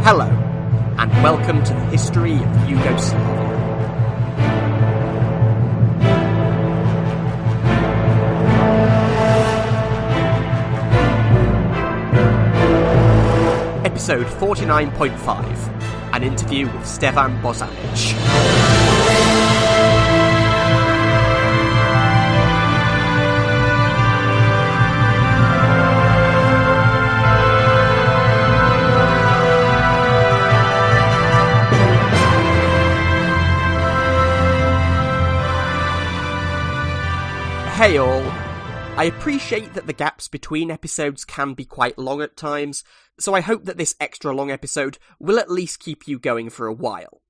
Hello, and welcome to the history of Yugoslavia. Episode 49.5, an interview with Stefan Bosanic. Hey all, I appreciate that the gaps between episodes can be quite long at times, so I hope that this extra long episode will at least keep you going for a while.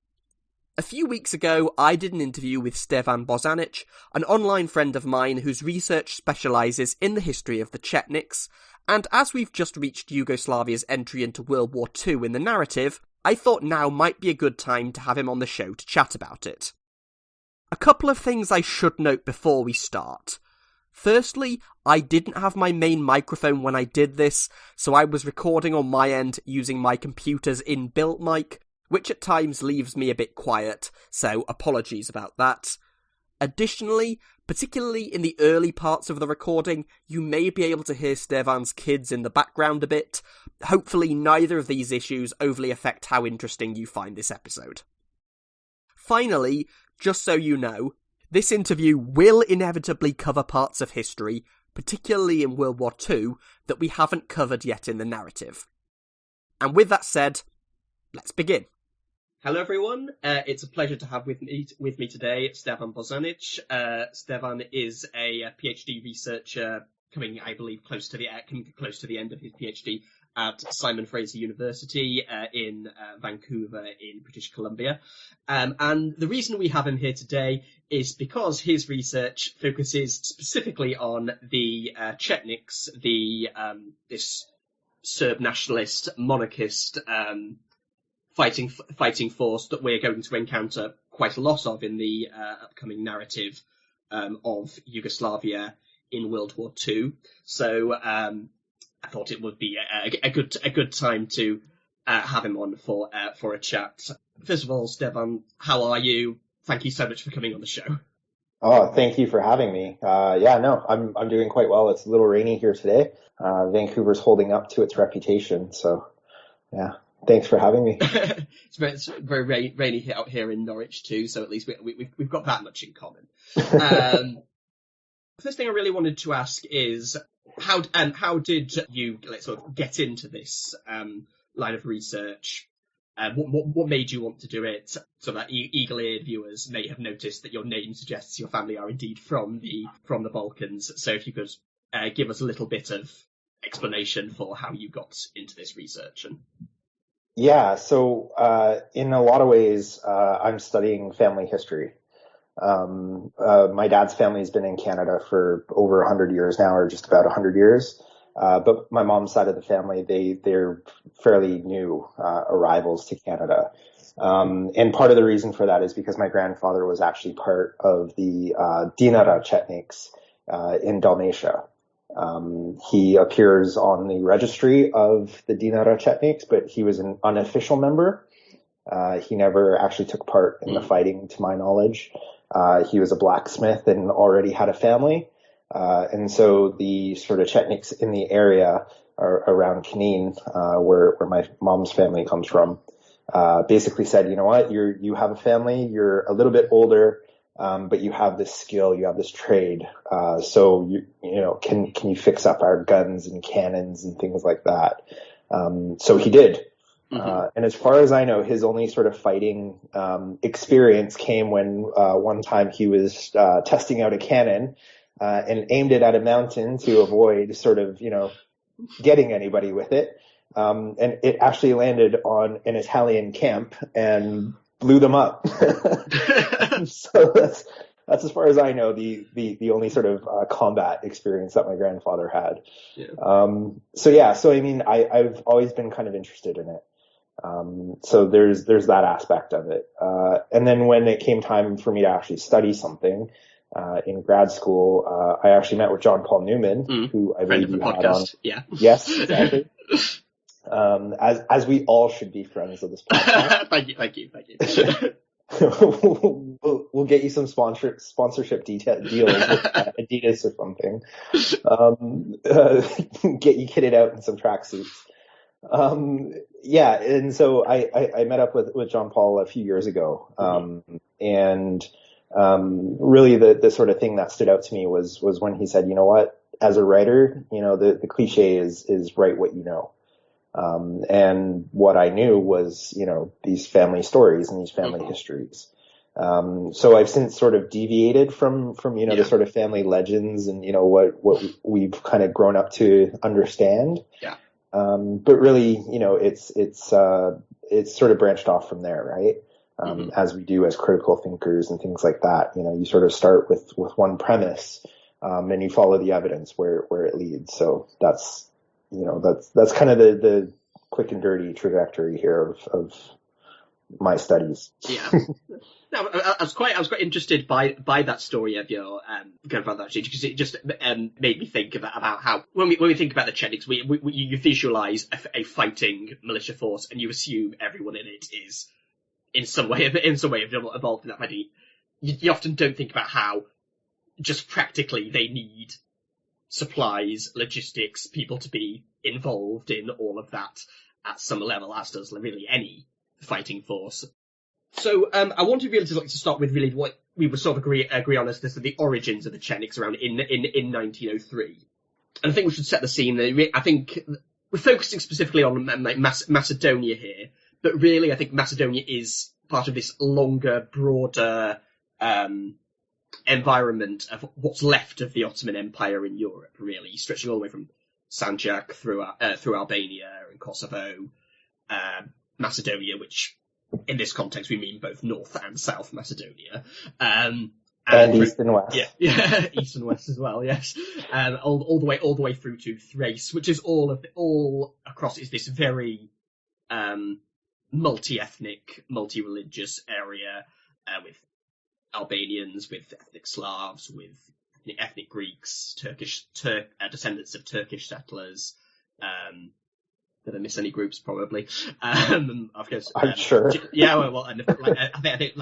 A few weeks ago, I did an interview with Stefan Bosanic, an online friend of mine whose research specialises in the history of the Chetniks, and as we've just reached Yugoslavia's entry into World War II in the narrative, I thought now might be a good time to have him on the show to chat about it. A couple of things I should note before we start. Firstly, I didn't have my main microphone when I did this, so I was recording on my end using my computer's inbuilt mic, which at times leaves me a bit quiet, so apologies about that. Additionally, particularly in the early parts of the recording, you may be able to hear Stefan's kids in the background a bit. Hopefully neither of these issues overly affect how interesting you find this episode. Finally, just so you know, this interview will inevitably cover parts of history, particularly in World War II, that we haven't covered yet in the narrative. And with that said, let's begin. Hello everyone, it's a pleasure to have with me today Stefan Bosanic. Stefan is a PhD researcher coming, I believe, close to the end of his PhD at Simon Fraser University in Vancouver in British Columbia. And the reason we have him here today is because his research focuses specifically on the Chetniks, this Serb nationalist, monarchist fighting force that we're going to encounter quite a lot of in the upcoming narrative of Yugoslavia in World War II. So I thought it would be a good time to have him on for a chat. First of all, Stefan, how are you? Thank you so much for coming on the show. Oh, thank you for having me. I'm doing quite well. It's a little rainy here today. Vancouver's holding up to its reputation, so yeah. Thanks for having me. It's very rainy out here in Norwich too, so at least we've got that much in common. First thing I really wanted to ask is how did you sort of get into this line of research? What made you want to do it? So that eagle-eared viewers may have noticed that your name suggests your family are indeed from the Balkans. So if you could give us a little bit of explanation for how you got into this research. Yeah, so in a lot of ways, I'm studying family history. My dad's family has been in Canada for over 100 years now, or just about 100 years. But my mom's side of the family, they're fairly new arrivals to Canada. And part of the reason for that is because my grandfather was actually part of the Dinara Chetniks in Dalmatia. He appears on the registry of the Dinara Chetniks, but he was an unofficial member. He never actually took part in the fighting, to my knowledge. He was a blacksmith and already had a family. And so the sort of Chetniks in the area around Knin, where my mom's family comes from, basically said, you know what, you have a family, you're a little bit older, but you have this skill, you have this trade. So can you fix up our guns and cannons and things like that? So he did. And as far as I know, his only sort of fighting experience came when one time he was testing out a cannon and aimed it at a mountain to avoid sort of, getting anybody with it. And it actually landed on an Italian camp and blew them up. So that's as far as I know, the only sort of combat experience that my grandfather had. Yeah. So I mean, I've always been kind of interested in it. So there's that aspect of it. And then when it came time for me to actually study something, in grad school, I actually met with John Paul Newman, who I believe you had on. Yeah. Yes, exactly. as we all should be friends of this podcast. Thank you. We'll get you some sponsorship deals with Adidas or something. Get you kitted out in some tracksuits. Yeah, and so I met up with John Paul a few years ago, and really the sort of thing that stood out to me was when he said, you know what, as a writer, the cliche is write what you know. And what I knew was, these family stories and these family histories. So I've since sort of deviated from the sort of family legends and, what we've kind of grown up to understand. Yeah. But really, it's sort of branched off from there, right? As we do as critical thinkers and things like that, you sort of start with one premise, and you follow the evidence where it leads. So that's kind of the quick and dirty trajectory here of my studies. Yeah. No, I was quite interested by that story of your grandfather, actually, because it just made me think about how when we think about the Chetniks, you visualize a fighting militia force, and you assume everyone in it is in some way involved in that fighting. You often don't think about how just practically they need supplies, logistics, people to be involved in all of that at some level, as does really any fighting force. So I wanted really to start with really what we would sort of agree on as the origins of the Chetniks around in 1903. And I think we should set the scene. I think we're focusing specifically on Macedonia here, but really I think Macedonia is part of this longer, broader environment of what's left of the Ottoman Empire in Europe, really, stretching all the way from Sanjak through Albania and Kosovo, Macedonia, which in this context we mean both North and South Macedonia, and East and West. Yeah, East and West as well. Yes, all the way through to Thrace, which is all across is this very multi-ethnic, multi-religious area with Albanians, with ethnic Slavs, with ethnic Greeks, descendants of Turkish settlers. Did I miss any groups? Probably. Of course. I'm sure. Yeah. Well, and I think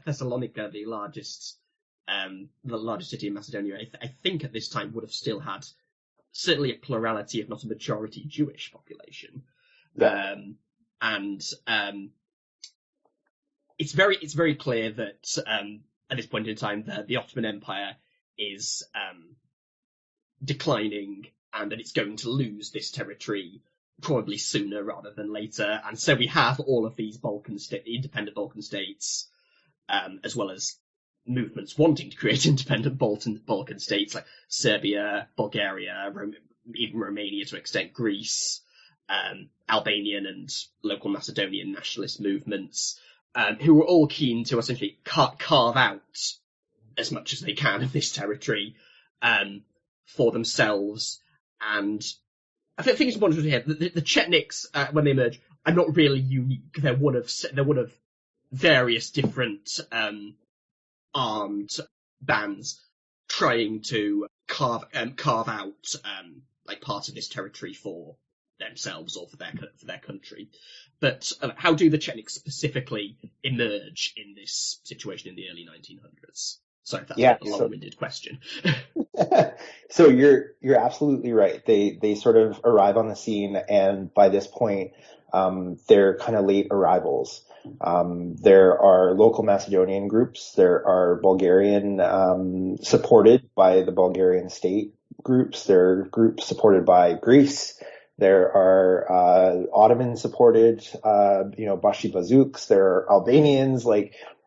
Thessalonica, the largest city in Macedonia, I think at this time would have still had certainly a plurality, if not a majority, Jewish population. Yeah. It's very clear that at this point in time the Ottoman Empire is declining, and that it's going to lose this territory probably sooner rather than later. And so we have all of these independent Balkan states, as well as movements wanting to create independent Balkan states like Serbia, Bulgaria, even Romania to an extent, Greece, Albanian and local Macedonian nationalist movements, who were all keen to essentially carve out as much as they can of this territory for themselves. And I think it's important to hear that the Chetniks, when they emerge, are not really unique. They're one of various different armed bands trying to carve out like part of this territory for themselves or for their country. But how do the Chetniks specifically emerge in this situation in the early 1900s? Sorry if that's a long-winded question. So you're absolutely right. They sort of arrive on the scene, and by this point, they're kind of late arrivals. There are local Macedonian groups. There are Bulgarian, supported by the Bulgarian state groups. There are groups supported by Greece. There are Ottoman supported, Bashi Bazuks. There are Albanians.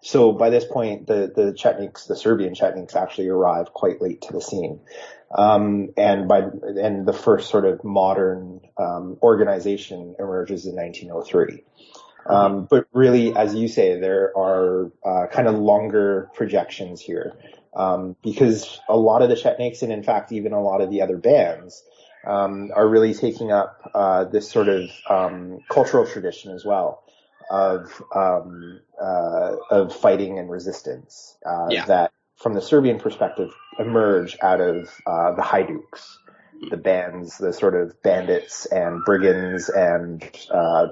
So by this point, the Chetniks, the Serbian Chetniks, actually arrive quite late to the scene. And the first sort of modern organization emerges in 1903. But really, as you say, there are kind of longer projections here, because a lot of the Chetniks, and in fact even a lot of the other bands, are really taking up this sort of cultural tradition as well of fighting and resistance that, from the Serbian perspective, emerge out of the Haiduks. the bands, the sort of bandits and brigands, and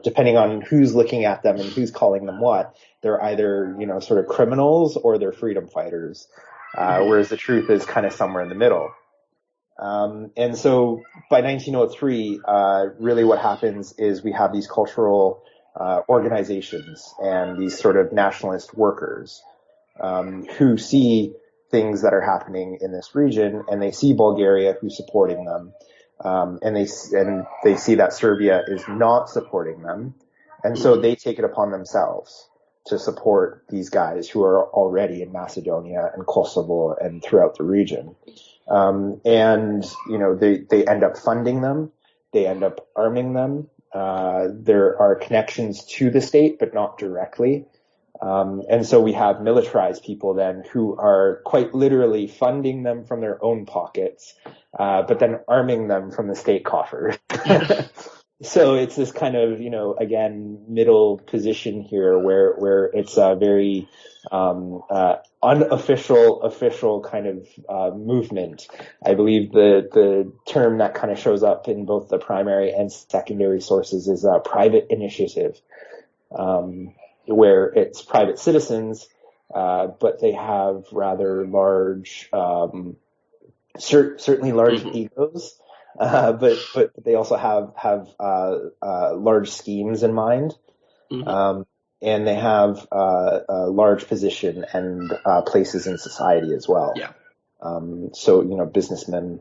depending on who's looking at them and who's calling them what, they're either, sort of criminals or they're freedom fighters, whereas the truth is kind of somewhere in the middle. And so by 1903, really what happens is we have these cultural organizations and these sort of nationalist workers who see things that are happening in this region, and they see Bulgaria who's supporting them, and they see that Serbia is not supporting them, and so they take it upon themselves to support these guys who are already in Macedonia and Kosovo and throughout the region. And they end up funding them, they end up arming them. There are connections to the state, but not directly. And so we have militarized people then who are quite literally funding them from their own pockets, but then arming them from the state coffers. So it's this kind of, again, middle position here where it's a very unofficial, official kind of movement. I believe the term that kind of shows up in both the primary and secondary sources is private initiative. Where it's private citizens, but they have rather large, certainly large egos, but they also have large schemes in mind, and they have a large position and places in society as well. Yeah. So businessmen,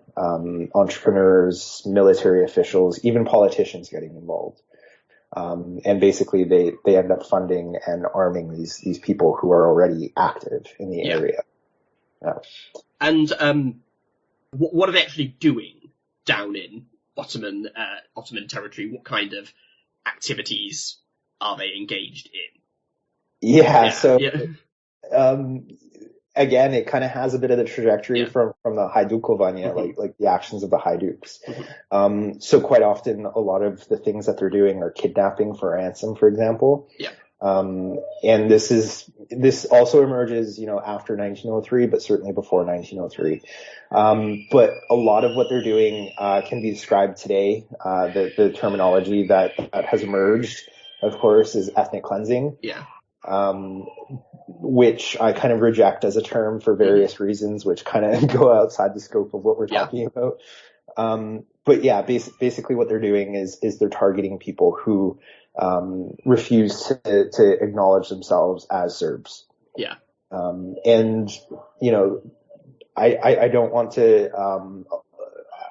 entrepreneurs, military officials, even politicians getting involved. And basically they end up funding and arming these people who are already active in the area. Yeah. And what are they actually doing down in Ottoman territory? What kind of activities are they engaged in? Again, it kind of has a bit of the trajectory from the Hajdukovania, like the actions of the Hajduks. So quite often, a lot of the things that they're doing are kidnapping for ransom, for example. Yeah. And this also emerges, after 1903, but certainly before 1903. But a lot of what they're doing can be described today. The terminology that has emerged, of course, is ethnic cleansing. Yeah. Which I kind of reject as a term for various reasons, which kind of go outside the scope of what we're talking about. But yeah, basically what they're doing is they're targeting people who refuse to acknowledge themselves as Serbs. Yeah. And I don't want to,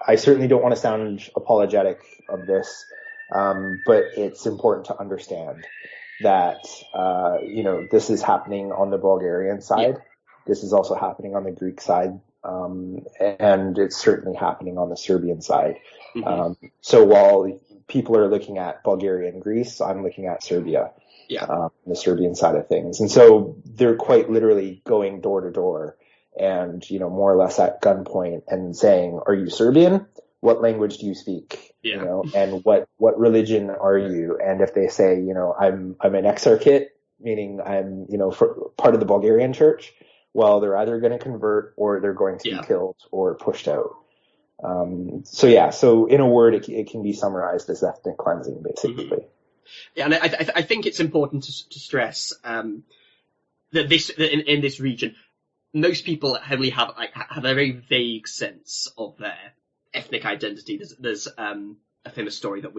I certainly don't want to sound apologetic of this, but it's important to understand that, this is happening on the Bulgarian side. Yeah. This is also happening on the Greek side. And it's certainly happening on the Serbian side. So while people are looking at Bulgaria and Greece, I'm looking at Serbia, the Serbian side of things. And so they're quite literally going door to door and, more or less at gunpoint and saying, are you Serbian? What language do you speak? Yeah. And what religion are you? And if they say, I'm an exarchate, meaning I'm, part of the Bulgarian church, well, they're either going to convert or they're going to be killed or pushed out. So in a word, it can be summarized as ethnic cleansing, basically. Yeah, and I think it's important to stress that in this region, most people only have a very vague sense of their ethnic identity. There's a famous story that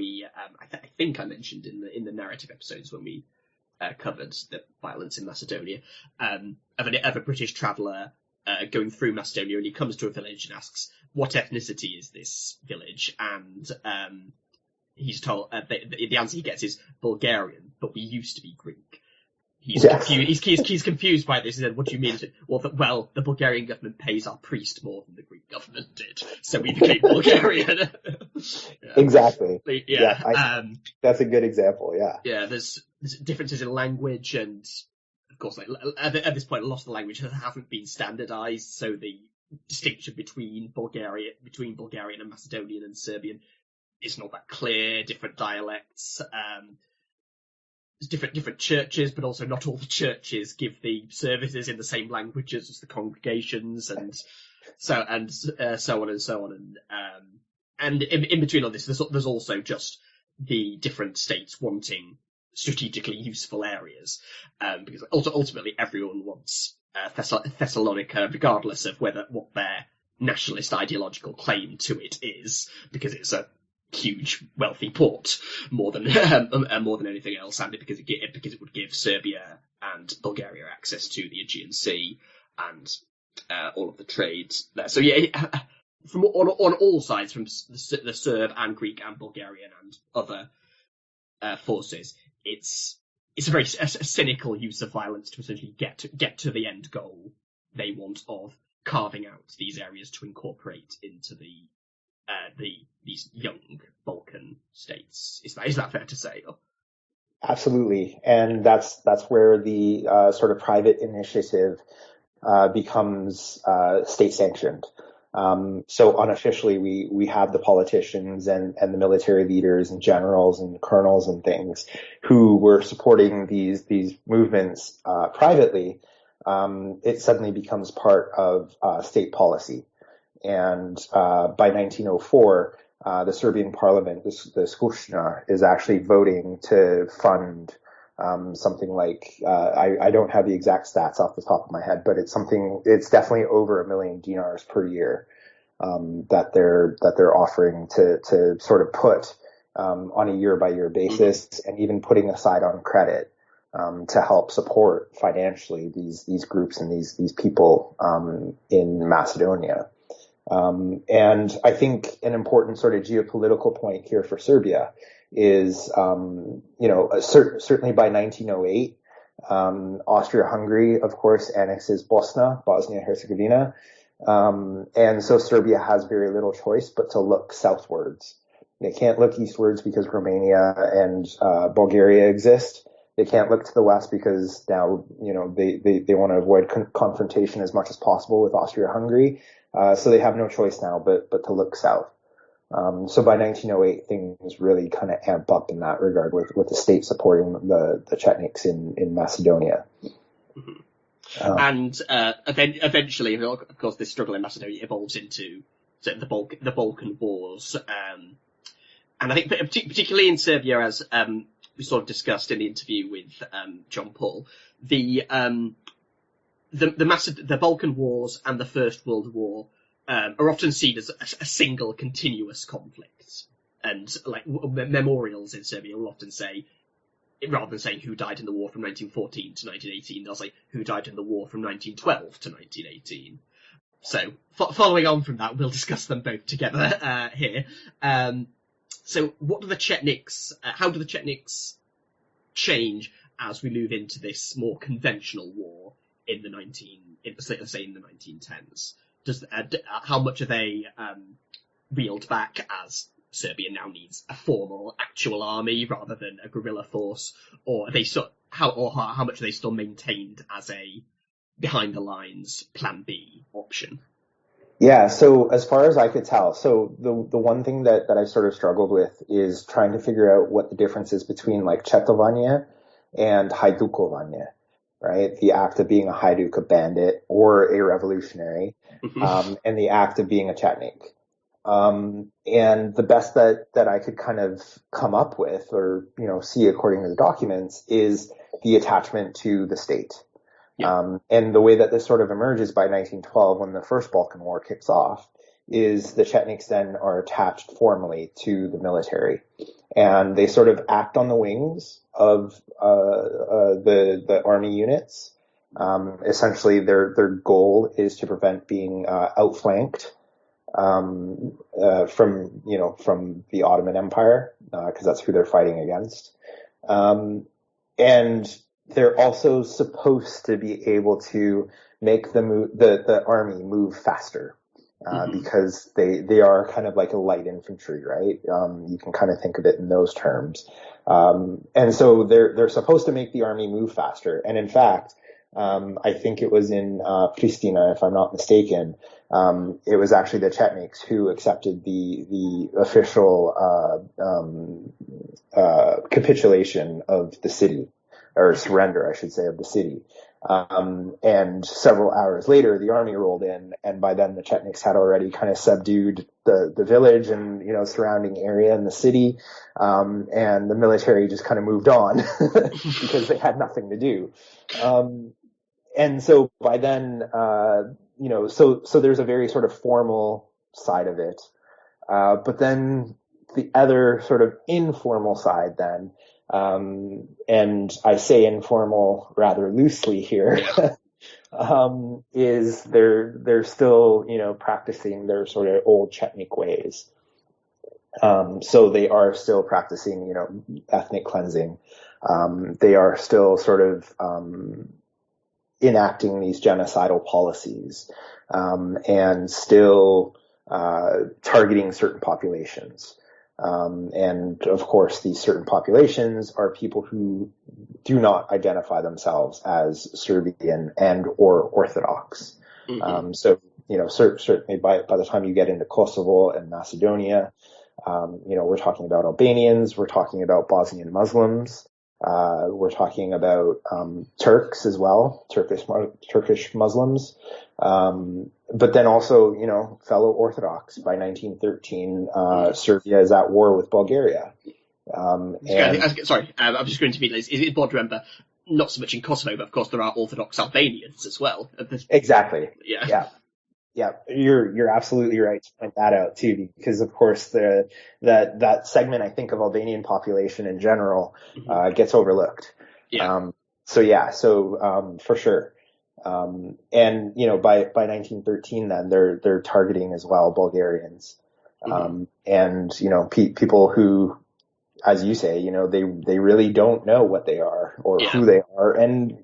I think I mentioned in the narrative episodes when we covered the violence in Macedonia, of a British traveller going through Macedonia, and he comes to a village and asks, what ethnicity is this village? And he's told the answer he gets is Bulgarian, but we used to be Greek. He's confused by this. He said, what do you mean? Well, the Bulgarian government pays our priest more than the Greek government did, so we became Bulgarian. Exactly. That's a good example, Yeah, there's differences in language, and of course, at this point, a lot of the languages haven't been standardized, so the distinction between Bulgarian and Macedonian and Serbian is not that clear. Different dialects. There's different churches, but also not all the churches give the services in the same languages as the congregations, and so on and so on. And And in between all this, there's also just the different states wanting strategically useful areas, because ultimately everyone wants Thessalonica, regardless of what their nationalist ideological claim to it is, because it's a huge, wealthy port more than anything else, and because it would give Serbia and Bulgaria access to the Aegean Sea and all of the trade there. So yeah, from on all sides, from the Serb and Greek and Bulgarian and other forces, it's a very cynical use of violence to essentially get to the end goal they want of carving out these areas to incorporate into these young Balkan states. Is that fair to say? Absolutely, and that's where the sort of private initiative becomes state sanctioned. So unofficially, we have the politicians and the military leaders and generals and colonels and things who were supporting these movements privately. It suddenly becomes part of state policy. And by 1904, the Serbian parliament, the Skupština, is actually voting to fund something like, I don't have the exact stats off the top of my head, but it's definitely over $1 million dinars per year, that they're offering to sort of put, on a year by year basis, and even putting aside on credit, to help support financially these groups and these people, in Macedonia. And I think an important sort of geopolitical point here for Serbia is, certainly by 1908, Austria-Hungary, of course, annexes Bosnia-Herzegovina. And so Serbia has very little choice but to look southwards. They can't look eastwards because Romania and Bulgaria exist. They can't look to the west because now, they want to avoid confrontation as much as possible with Austria-Hungary. So they have no choice now but to look south. So by 1908, things really kind of amp up in that regard with the state supporting the Chetniks in Macedonia. Mm-hmm. And eventually, of course, this struggle in Macedonia evolves into the Balkan Wars. And I think particularly in Serbia, as we sort of discussed in the interview with John Paul, the Balkan Wars and the First World War are often seen as a single continuous conflict, and like memorials in Serbia will often say, rather than saying who died in the war from 1914 to 1918, they'll say who died in the war from 1912 to 1918. So following on from that, we'll discuss them both together here. So what do the Chetniks? How do the Chetniks change as we move into this more conventional war in the 1910s? How much are they reeled back as Serbia now needs a formal, actual army rather than a guerrilla force, or are they how much are they still maintained as a behind the lines Plan B option? Yeah, so as far as I could tell, so the one thing that I sort of struggled with is trying to figure out what the difference is between like Chetovanje and Hajdukovanje, right? The act of being a Hajduk, a bandit, or a revolutionary, and the act of being a Chetnik. And the best that I could kind of come up with or, see according to the documents is the attachment to the state. Yeah. And the way that this sort of emerges by 1912, when the First Balkan War kicks off, is the Chetniks then are attached formally to the military, and they sort of act on the wings of the army units. Essentially, their goal is to prevent being outflanked from the Ottoman Empire, because that's who they're fighting against, and they're also supposed to be able to make the army move faster, because they are kind of like a light infantry, right? You can kind of think of it in those terms. And so they're supposed to make the army move faster. And in fact, I think it was in Pristina, if I'm not mistaken, it was actually the Chetniks who accepted the official capitulation of the city, or surrender, I should say, of the city. And several hours later, the army rolled in, and by then the Chetniks had already kind of subdued the village and, surrounding area and the city. And the military just kind of moved on because they had nothing to do. And so by then, so there's a very sort of formal side of it. But then the other sort of informal side then, and I say informal rather loosely here, is they're still, practicing their sort of old Chetnik ways. So they are still practicing, ethnic cleansing. They are still sort of, enacting these genocidal policies, and still, targeting certain populations. And of course, these certain populations are people who do not identify themselves as Serbian and or Orthodox. Mm-hmm. So, certainly by the time you get into Kosovo and Macedonia, we're talking about Albanians, we're talking about Bosnian Muslims, we're talking about Turks as well, Turkish Muslims. But then also, fellow Orthodox. By 1913, Serbia is at war with Bulgaria. I'm just going to be, is it important to remember, not so much in Kosovo, but of course there are Orthodox Albanians as well. Exactly. Yeah. You're absolutely right to point that out too, because of course that segment, I think, of Albanian population in general, gets overlooked. Yeah. For sure. And by 1913 then they're targeting as well Bulgarians. And people who, as you say, they really don't know what they are or who they are, and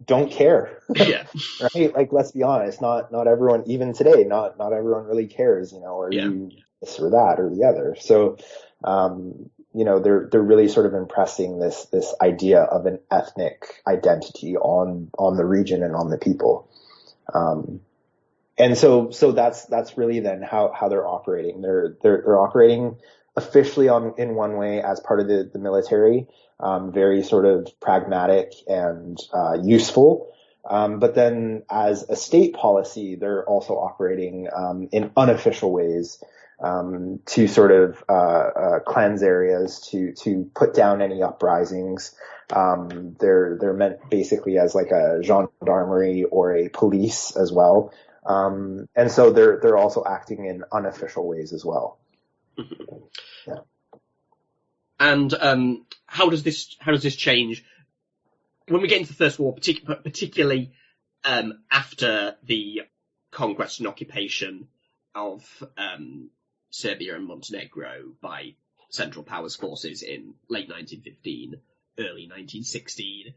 don't care. Right? Like, let's be honest, not everyone, even today, not everyone really cares, are you this or that or the other. So they're really sort of impressing this idea of an ethnic identity on the region and on the people. And so that's really then how they're operating. They're operating officially in one way as part of the military, very sort of pragmatic and useful. But then as a state policy, they're also operating in unofficial ways, to sort of cleanse areas, to put down any uprisings. They're meant basically as like a gendarmerie or a police as well. And so they're also acting in unofficial ways as well. Yeah. And how does this change when we get into the First War, particularly after the conquest and occupation of Serbia and Montenegro by Central Powers forces in late 1915, early 1916?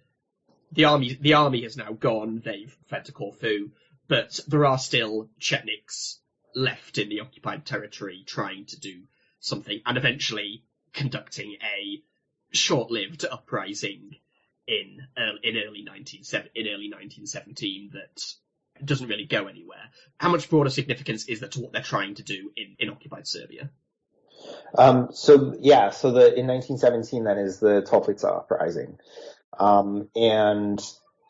The army has now gone. They've fled to Corfu, but there are still Chetniks left in the occupied territory trying to do something, and eventually conducting a short-lived uprising in early 1917 that doesn't really go anywhere. How much broader significance is there to what they're trying to do in occupied Serbia? So in 1917 then is the Toplica uprising, and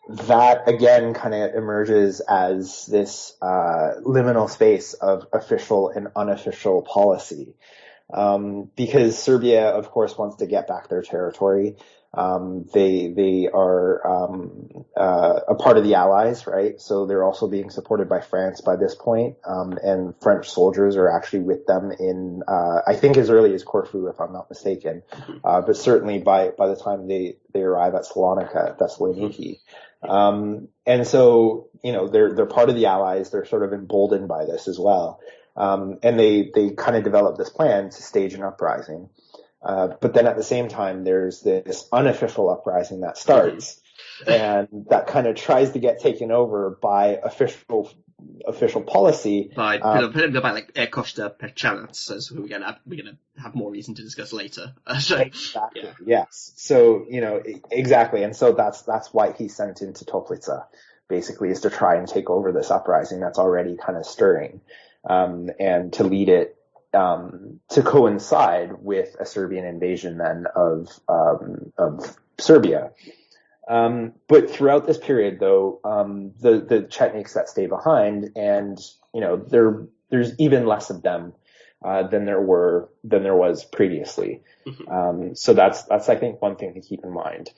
that again kind of emerges as this liminal space of official and unofficial policy, because Serbia, of course, wants to get back their territory. They are a part of the Allies, right? So they're also being supported by France by this point, and French soldiers are actually with them in I think as early as Corfu, if I'm not mistaken, but certainly by the time they arrive at Thessaloniki. And so they're part of the Allies. They're sort of emboldened by this as well, and they kind of develop this plan to stage an uprising. But then at the same time, there's this unofficial uprising that starts, and that kind of tries to get taken over by official policy. By like Costa Perchanac, as we're gonna have more reason to discuss later. Exactly. Yeah. Yes. So exactly, and so that's why he's sent into Toplica, basically, is to try and take over this uprising that's already kind of stirring, and to lead it. To coincide with a Serbian invasion then of Serbia. But throughout this period, though, the Chetniks that stay behind, and there's even less of them than there was previously. So that's I think one thing to keep in mind.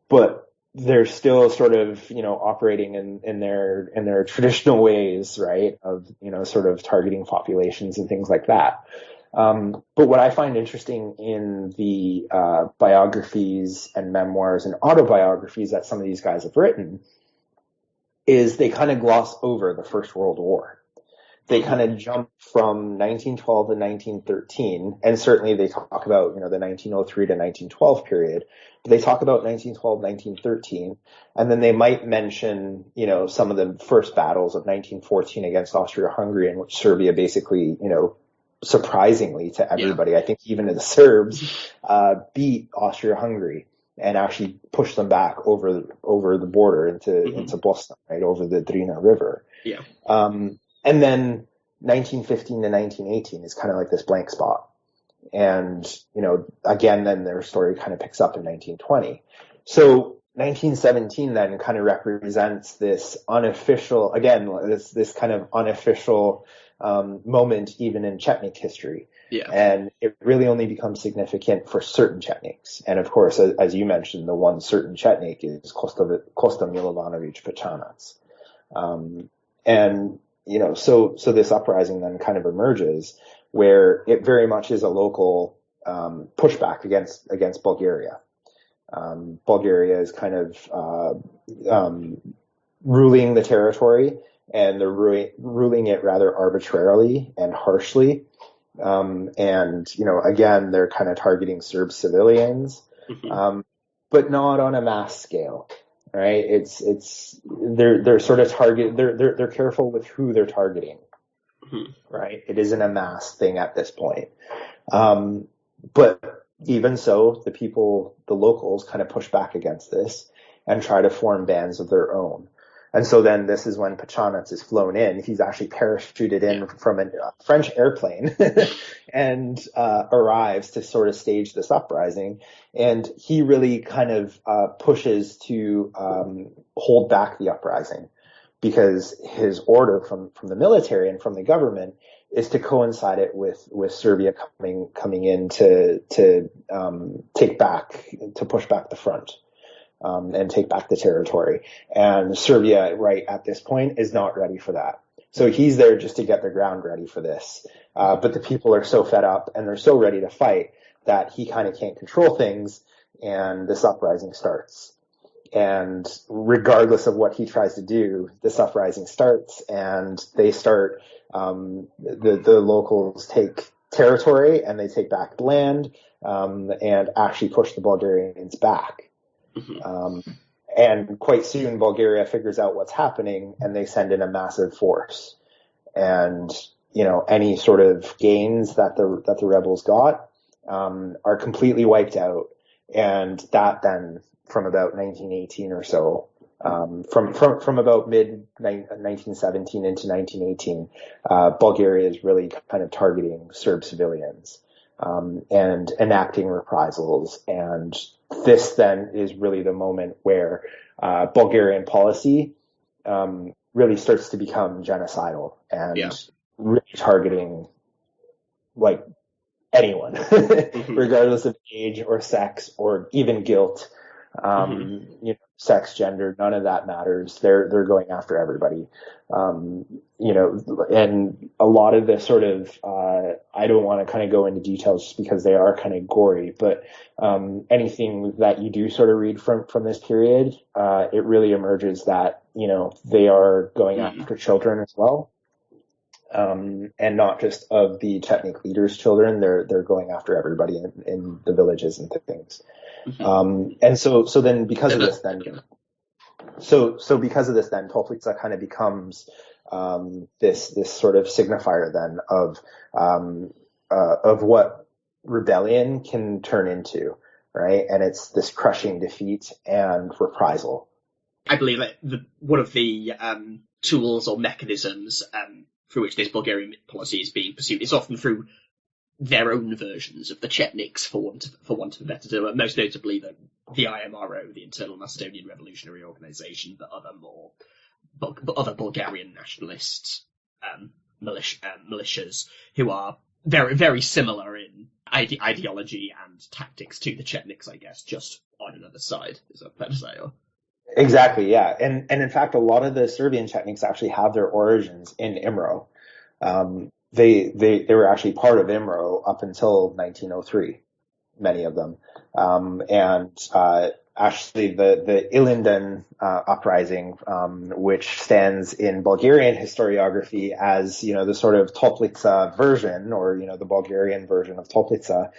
But they're still sort of operating in their traditional ways, right? Of sort of targeting populations and things like that. But what I find interesting in the biographies and memoirs and autobiographies that some of these guys have written is they kind of gloss over the First World War. They kind of jump from 1912 to 1913, and certainly they talk about the 1903 to 1912 period. But they talk about 1912, 1913, and then they might mention some of the first battles of 1914 against Austria-Hungary, in which Serbia basically surprisingly to everybody, I think even to the Serbs, beat Austria-Hungary and actually pushed them back over the border into Bosnia, right, over the Drina River. Yeah. And then 1915 to 1918 is kind of like this blank spot. And, again, then their story kind of picks up in 1920. So 1917 then kind of represents this unofficial, again, this kind of unofficial moment even in Chetnik history. Yeah. And it really only becomes significant for certain Chetniks. And of course, as you mentioned, the one certain Chetnik is Kosta Milovanovic Pechanac. And, so this uprising then kind of emerges where it very much is a local pushback against Bulgaria. Bulgaria is kind of ruling the territory, and they're ruling it rather arbitrarily and harshly. And, again, they're kind of targeting Serb civilians, but not on a mass scale, right? They're sort of they're careful with who they're targeting, right? It isn't a mass thing at this point. But even so, the locals kind of push back against this and try to form bands of their own. And so then this is when Pechanac is flown in. He's actually parachuted in from a French airplane and arrives to sort of stage this uprising. And he really kind of pushes to hold back the uprising, because his order from the military and from the government is to coincide it with Serbia coming in to push back the front. And take back the territory. And Serbia, right at this point, is not ready for that. So he's there just to get the ground ready for this. But the people are so fed up and they're so ready to fight that he kind of can't control things, and this uprising starts. And regardless of what he tries to do, this uprising starts, and they start, the locals take territory and they take back land, and actually push the Bulgarians back. And quite soon Bulgaria figures out what's happening, and they send in a massive force. And, any sort of gains that the rebels got, are completely wiped out. And that then, from about 1918 or so, from about mid 1917 into 1918, Bulgaria is really kind of targeting Serb civilians, and enacting reprisals. And this then is really the moment where Bulgarian policy really starts to become genocidal and really targeting like anyone, regardless of age or sex or even guilt. Sex, gender, none of that matters. They're going after everybody. And a lot of the sort of, I don't want to kind of go into details just because they are kind of gory, but anything that you do sort of read from this period, it really emerges that, they are going after children as well. And not just of the Chetnik leaders' children, they're going after everybody in the villages and things. And so then because of this, then, so because of this, then Toplica kind of becomes, this sort of signifier then of what rebellion can turn into, right? And it's this crushing defeat and reprisal. I believe that one of the, tools or mechanisms, through which this Bulgarian policy is being pursued is often through their own versions of the Chetniks, for want of a better term, most notably the the IMRO, the Internal Macedonian Revolutionary Organization, but other Bulgarian nationalist militias who are very, very similar in ideology and tactics to the Chetniks, I guess, just on another side, is that fair to say? Or? Exactly, yeah. And in fact, a lot of the Serbian Chetniks actually have their origins in IMRO. They were actually part of IMRO up until 1903, many of them. Actually the Ilinden uprising, which stands in Bulgarian historiography as, the sort of Toplica version, or, the Bulgarian version of Toplica,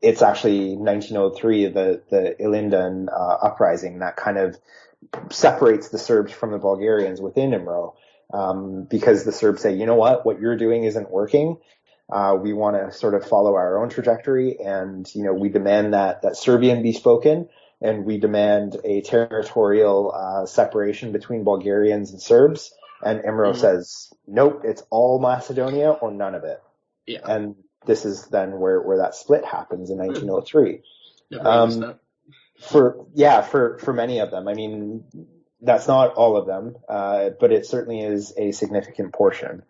it's actually 1903, the Ilinden uprising that kind of separates the Serbs from the Bulgarians within IMRO, because the Serbs say, you know what you're doing isn't working. We want to sort of follow our own trajectory, and, we demand that Serbian be spoken, and we demand a territorial separation between Bulgarians and Serbs. And IMRO says, nope, it's all Macedonia or none of it. Yeah. And this is then where that split happens in 1903. For many of them. I mean, that's not all of them, but it certainly is a significant portion.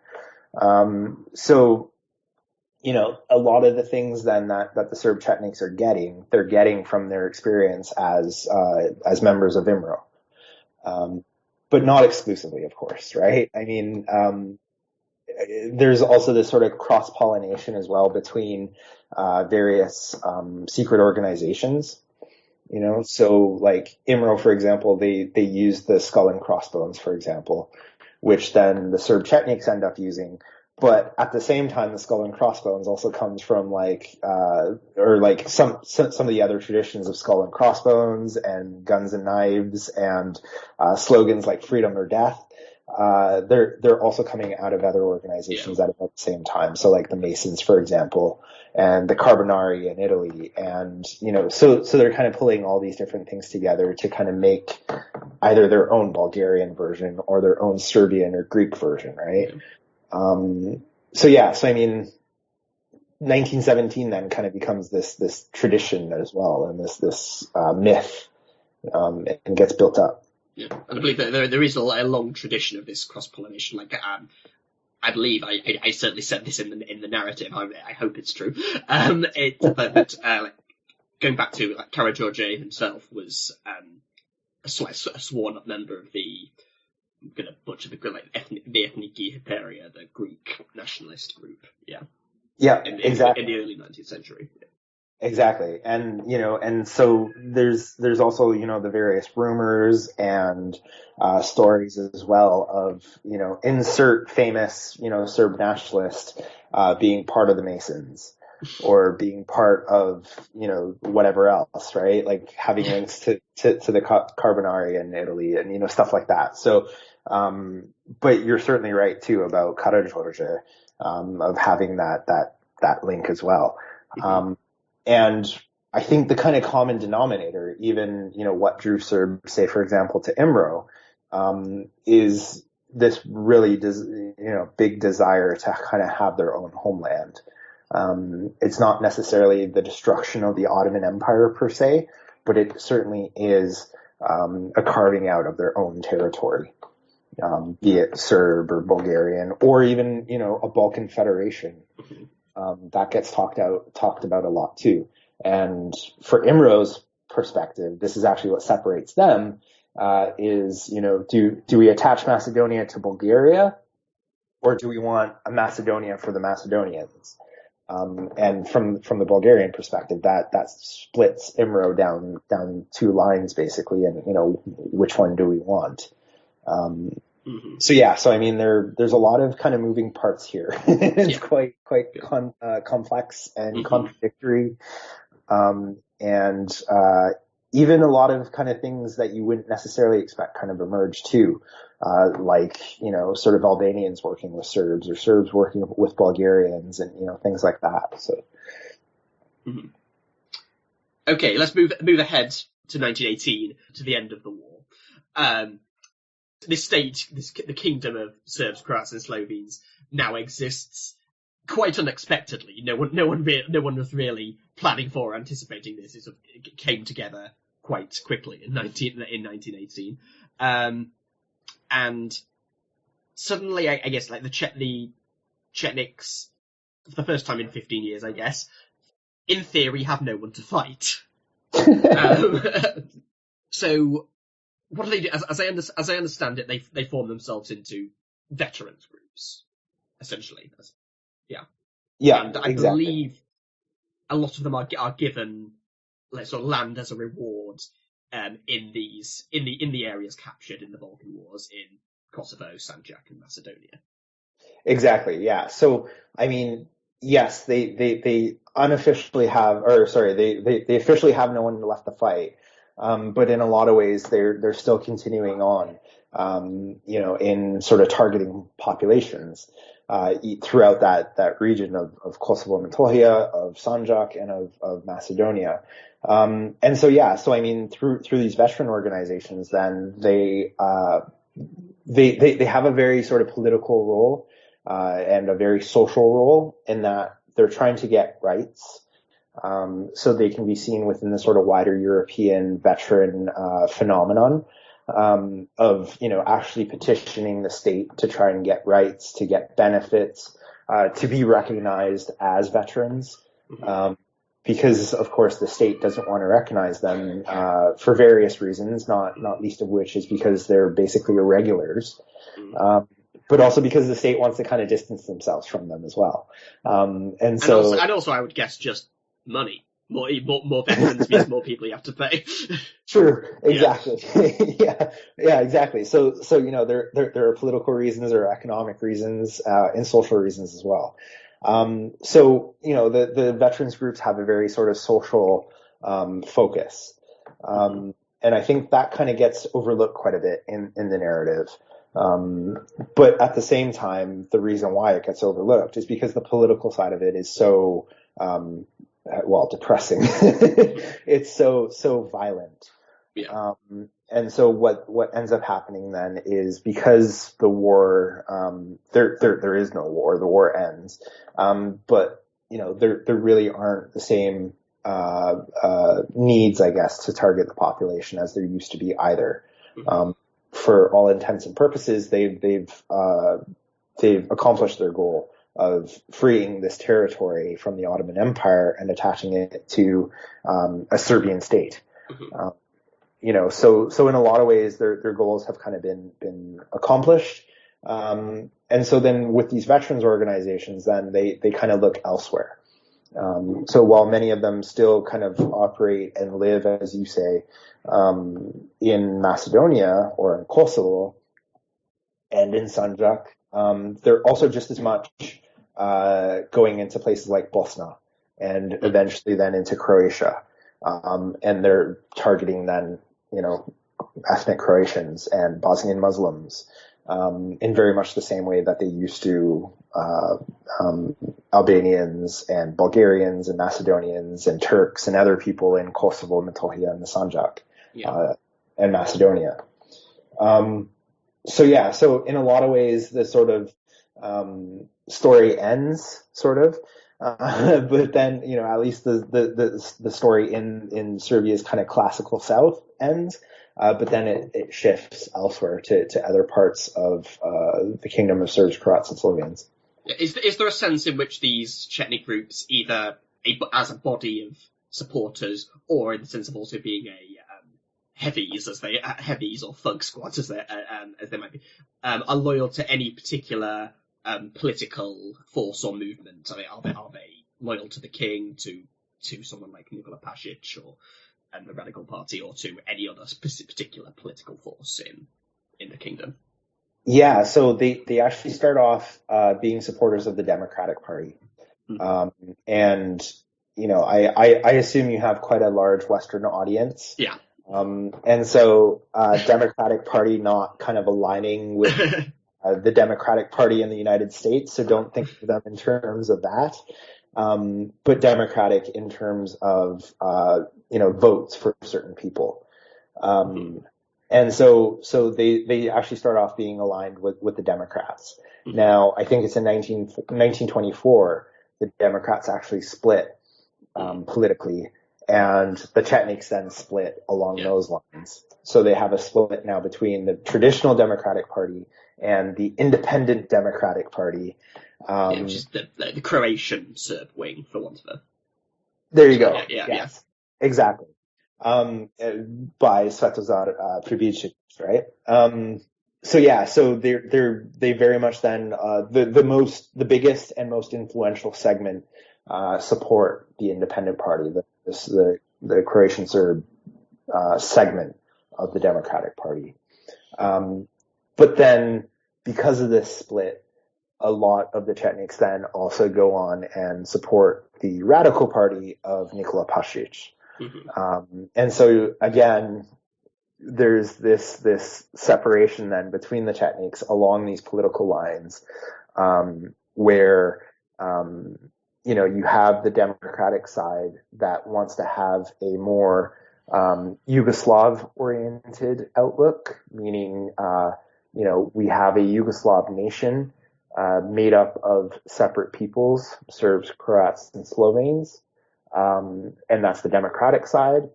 A lot of the things then that the Serb Chetniks are they're getting from their experience as members of IMRO. But not exclusively, of course, right? I mean, there's also this sort of cross-pollination as well between various secret organizations. So like IMRO, for example, they use the skull and crossbones, for example, which then the Serb Chetniks end up using. But at the same time, the skull and crossbones also comes from some of the other traditions of skull and crossbones and guns and knives and slogans like freedom or death. They're also coming out of other organizations at about the same time. So like the Masons, for example, and the Carbonari in Italy. And, so they're kind of pulling all these different things together to kind of make either their own Bulgarian version or their own Serbian or Greek version, right? Yeah. So I mean, 1917 then kind of becomes this tradition as well, and this myth, and gets built up. Yeah, and I believe that there is a long tradition of this cross-pollination. Like, I believe I certainly said this in the narrative. I hope it's true. Going back to Karageorge himself was a sworn up member of the. I'm going to butcher the Ethniki Hyperia, the Greek nationalist group. Yeah. Yeah, exactly. In the early 19th century. Yeah. Exactly. And, and so there's also, the various rumors and stories as well of, insert famous, Serb nationalist being part of the Masons or being part of, whatever else, right? Like having links to the Carbonari in Italy and, stuff like that. So, but you're certainly right too about Karageorge, of having that link as well. And I think the kind of common denominator, even, what drew Serbs, say, for example, to IMRO, is this really, big desire to kind of have their own homeland. It's not necessarily the destruction of the Ottoman Empire per se, but it certainly is a carving out of their own territory, be it Serb or Bulgarian or even, a Balkan federation. That gets talked about a lot too. And for IMRO's perspective, this is actually what separates them, is, do we attach Macedonia to Bulgaria, or do we want a Macedonia for the Macedonians? And from the Bulgarian perspective, that splits IMRO down two lines basically, and, which one do we want? So I mean, there's a lot of kind of moving parts here. It's quite complex and contradictory. And even a lot of kind of things that you wouldn't necessarily expect kind of emerge too. Like, sort of Albanians working with Serbs or Serbs working with Bulgarians and, things like that. So. Okay, let's move ahead to 1918, to the end of the war. This state, the kingdom of Serbs, Croats, and Slovenes now exists quite unexpectedly. No one was really planning for, anticipating this, it came together quite quickly in 1918. And suddenly, I guess, like the Chetniks, for the first time in 15 years, I guess, in theory, have no one to fight. So what do they do? As I understand it, they form themselves into veterans groups, essentially. Yeah, and I exactly. believe a lot of them are given like sort of land as a reward in the areas captured in the Balkan Wars in Kosovo, Sanjak, and Macedonia. Exactly. Yeah. So, I mean, yes, they unofficially have, or sorry, they officially have no one left to fight. But in a lot of ways, they're still continuing on, in sort of targeting populations, throughout that region of Kosovo and Metohija, of Sanjak, and of Macedonia. And so, yeah, so I mean, through these veteran organizations, then they have a very sort of political role, and a very social role in that they're trying to get rights, so they can be seen within the sort of wider European veteran phenomenon, of actually petitioning the state to try and get rights, to get benefits, to be recognized as veterans, because of course the state doesn't want to recognize them for various reasons, not least of which is because they're basically irregulars. But also because the state wants to kind of distance themselves from them as well. And also I would guess just money. More veterans means more people you have to pay. True, exactly. Yeah, exactly. So there are political reasons, there are economic reasons, and social reasons as well. So the veterans groups have a very sort of social focus, and I think that kind of gets overlooked quite a bit in the narrative. But at the same time, the reason why it gets overlooked is because the political side of it is so depressing. It's so violent. Yeah. And so what ends up happening then is, because the war, there is no war, the war ends. But there really aren't the same needs, I guess, to target the population as there used to be either. For all intents and purposes, they've accomplished their goal of freeing this territory from the Ottoman Empire and attaching it to a Serbian state. So in a lot of ways, their goals have kind of been accomplished. And so then with these veterans organizations, then they kind of look elsewhere. So while many of them still kind of operate and live, as you say, in Macedonia or in Kosovo and in Sanjak, they're also just as much going into places like Bosnia and eventually then into Croatia. And they're targeting then, ethnic Croatians and Bosnian Muslims, in very much the same way that they used to Albanians and Bulgarians and Macedonians and Turks and other people in Kosovo, Metohija, and the Sanjak, and Macedonia. So in a lot of ways, the sort of story ends, sort of. But then, at least the story in Serbia's kind of classical south ends. But then it shifts elsewhere to other parts of the kingdom of Serbs, Croats, and Slovenes. Is there a sense in which these Chetnik groups, either as a body of supporters, or in the sense of also being heavies or thug squads as they might be, are loyal to any particular political force or movement? I mean, are they loyal to the king, to someone like Nikola Pasic or the Radical Party, or to any other particular political force in the kingdom? Yeah, so they actually start off being supporters of the Democratic Party. And I assume you have quite a large Western audience. Yeah. And so Democratic Party not kind of aligning with the Democratic Party in the United States, so don't think of them in terms of that. But Democratic in terms of votes for certain people. And so they actually start off being aligned with the Democrats. Now, I think it's in 1924, the Democrats actually split, politically, and the Chetniks then split along those lines. So they have a split now between the traditional Democratic Party and the Independent Democratic Party. Which is the Croatian Serb wing, for want of a... There you go. Yes. Exactly. By Svetozar Pribičić, right? So they very much then, the biggest and most influential segment, support the Independent Party, the Croatian Serb, segment of the Democratic Party. But then, because of this split, a lot of the Chetniks then also go on and support the Radical Party of Nikola Pašić. And so again, there's this separation then between the Chetniks along these political lines, where, you have the Democratic side that wants to have a more, Yugoslav oriented outlook, meaning, we have a Yugoslav nation, made up of separate peoples, Serbs, Croats, and Slovenes. And that's the Democratic side.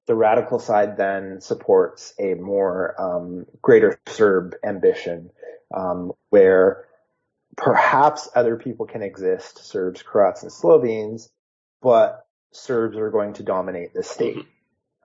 The Radical side then supports a more, greater Serb ambition, where perhaps other people can exist, Serbs, Croats, and Slovenes, but Serbs are going to dominate the state.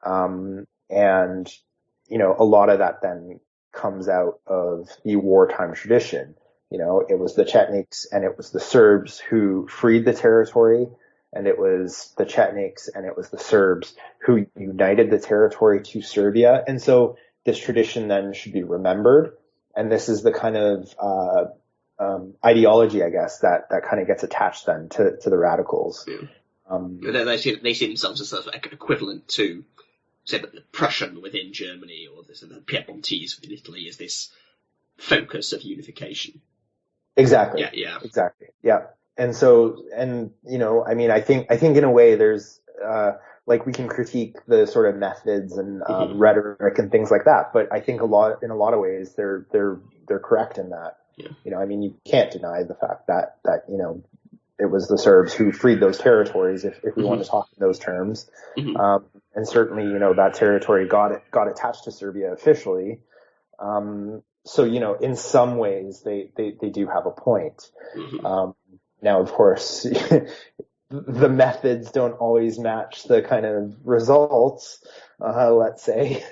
And, a lot of that then comes out of the wartime tradition. It was the Chetniks and it was the Serbs who freed the territory, and it was the Chetniks and it was the Serbs who united the territory to Serbia. And so this tradition then should be remembered. And this is the kind of, ideology, I guess, that kind of gets attached then to the radicals. They see themselves as sort of equivalent to, say, the Prussian within Germany, or the Piedmontese within Italy, is this focus of unification. Exactly. Yeah. Exactly. Yeah. And so, I think in a way there's, we can critique the sort of methods and, rhetoric and things like that, but I think in a lot of ways, they're correct in that. Yeah. You can't deny the fact that, it was the Serbs who freed those territories, if we want to talk in those terms. And certainly, that territory got attached to Serbia officially. So, in some ways they do have a point. Now, of course, the methods don't always match the kind of results, let's say.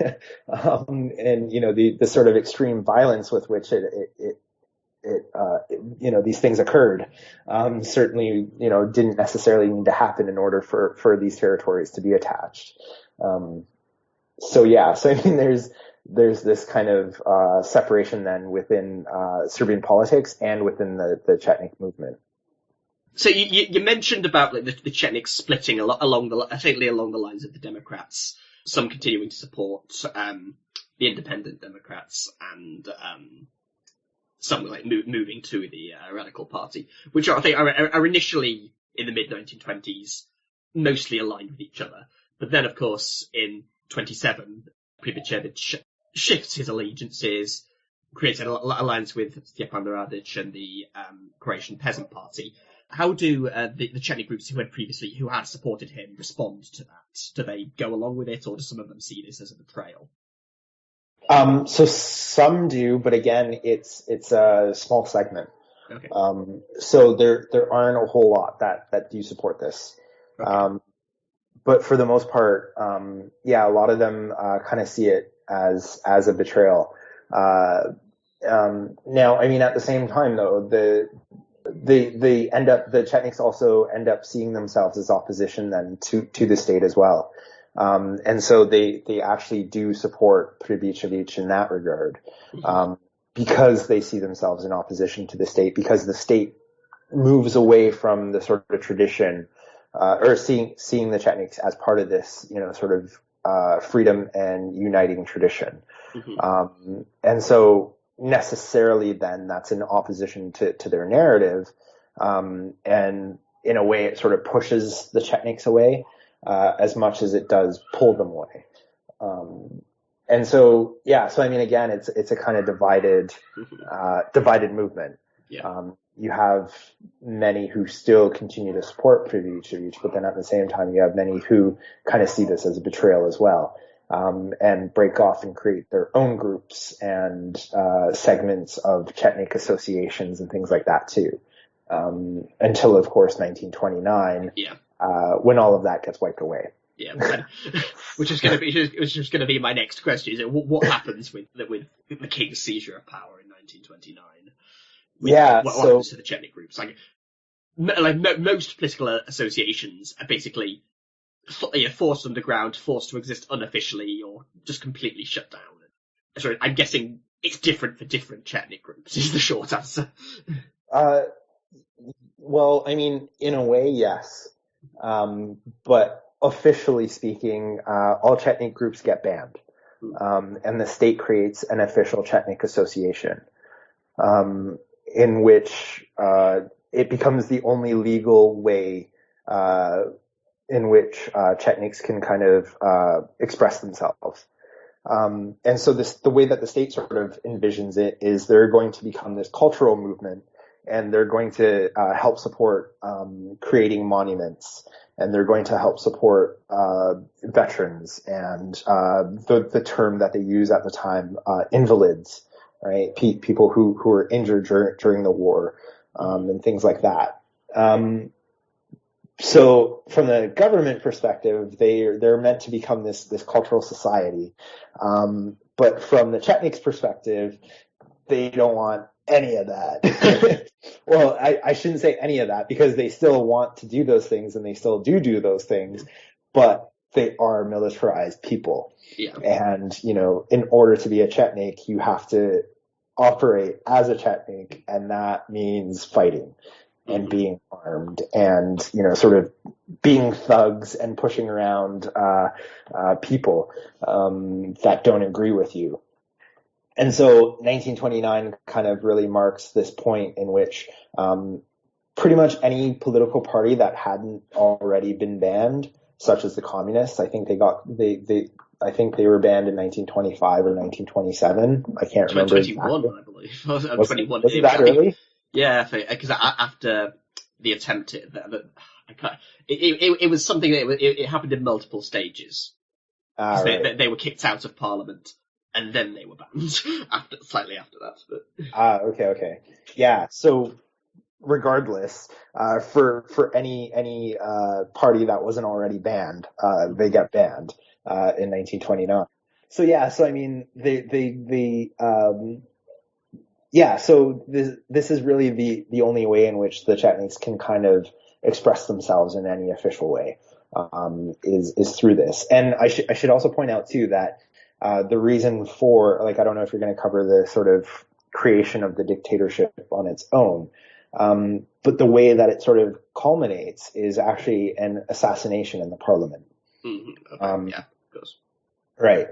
And, the sort of extreme violence with which these things occurred, certainly, didn't necessarily need to happen in order for these territories to be attached. So there's this kind of, separation then within, Serbian politics and within the Chetnik movement. So you mentioned about the Chetniks splitting along the lines of the Democrats, some continuing to support, the Independent Democrats, and, some moving to the Radical Party, which I think are initially in the mid-1920s mostly aligned with each other. But then, of course, in 27, Pribicevic shifts his allegiances, creates an alliance with Stjepan Radic and the Croatian Peasant Party. How do the Chetnik groups who had supported him respond to that? Do they go along with it, or do some of them see this as a betrayal? So some do, but again, it's a small segment. Okay. So there aren't a whole lot that do support this. Okay. But for the most part, a lot of them, kind of see it as a betrayal. Now, at the same time though, the Chetniks also end up seeing themselves as opposition then to the state as well. And so they actually do support Pribicevic in that regard, because they see themselves in opposition to the state, because the state moves away from the sort of tradition, or seeing the Chetniks as part of this, sort of, freedom and uniting tradition. And so necessarily then that's in opposition to their narrative. And in a way it sort of pushes the Chetniks away, as much as it does pull them away. And so, again, it's a kind of divided movement. Yeah. you have many who still continue to support Privichevich, but then at the same time, you have many who kind of see this as a betrayal as well, and break off and create their own groups and segments of Chetnik associations and things like that too. Until, of course, 1929, when all of that gets wiped away. Yeah, which is going to be my next question. Is it, what happens with the king's seizure of power in 1929? What happens to the Chetnik groups? Like most political associations are basically forced underground, forced to exist unofficially, or just completely shut down. So I'm guessing it's different for different Chetnik groups. Is the short answer. Well, I mean, in a way, yes, but officially speaking, all Chetnik groups get banned, and the state creates an official Chetnik association, in which it becomes the only legal way in which Chetniks can kind of express themselves. And so the way that the state sort of envisions it is they're going to become this cultural movement, and they're going to help support creating monuments, and they're going to help support veterans and the term that they use at the time, invalids, right? People who were injured during the war, and things like that. So from the government perspective, they're meant to become this cultural society. But from the Chetniks' perspective, they don't want any of that. Well, I shouldn't say any of that, because they still want to do those things, and they still do those things, but they are militarized people. Yeah. And, in order to be a Chetnik, you have to operate as a Chetnik, and that means fighting and being armed and, sort of being thugs and pushing around people that don't agree with you. And so 1929 kind of really marks this point in which pretty much any political party that hadn't already been banned, such as the communists, I think they were banned in 1925 or 1927. I can't remember. 21, exactly. I believe. Was 21. Was it that early? Yeah, because after the attempt, it was something that it happened in multiple stages. Right. They were kicked out of Parliament, and then they were banned slightly after that. But. Okay. Yeah. So regardless, for any party that wasn't already banned, they get banned in 1929. So yeah. So I mean, so this is really the only way in which the Chetniks can kind of express themselves in any official way, is through this. And I should also point out too that the reason for, I don't know if you're going to cover the sort of creation of the dictatorship on its own, but the way that it sort of culminates is actually an assassination in the parliament. Mm-hmm. Okay. Yeah, of course. Right.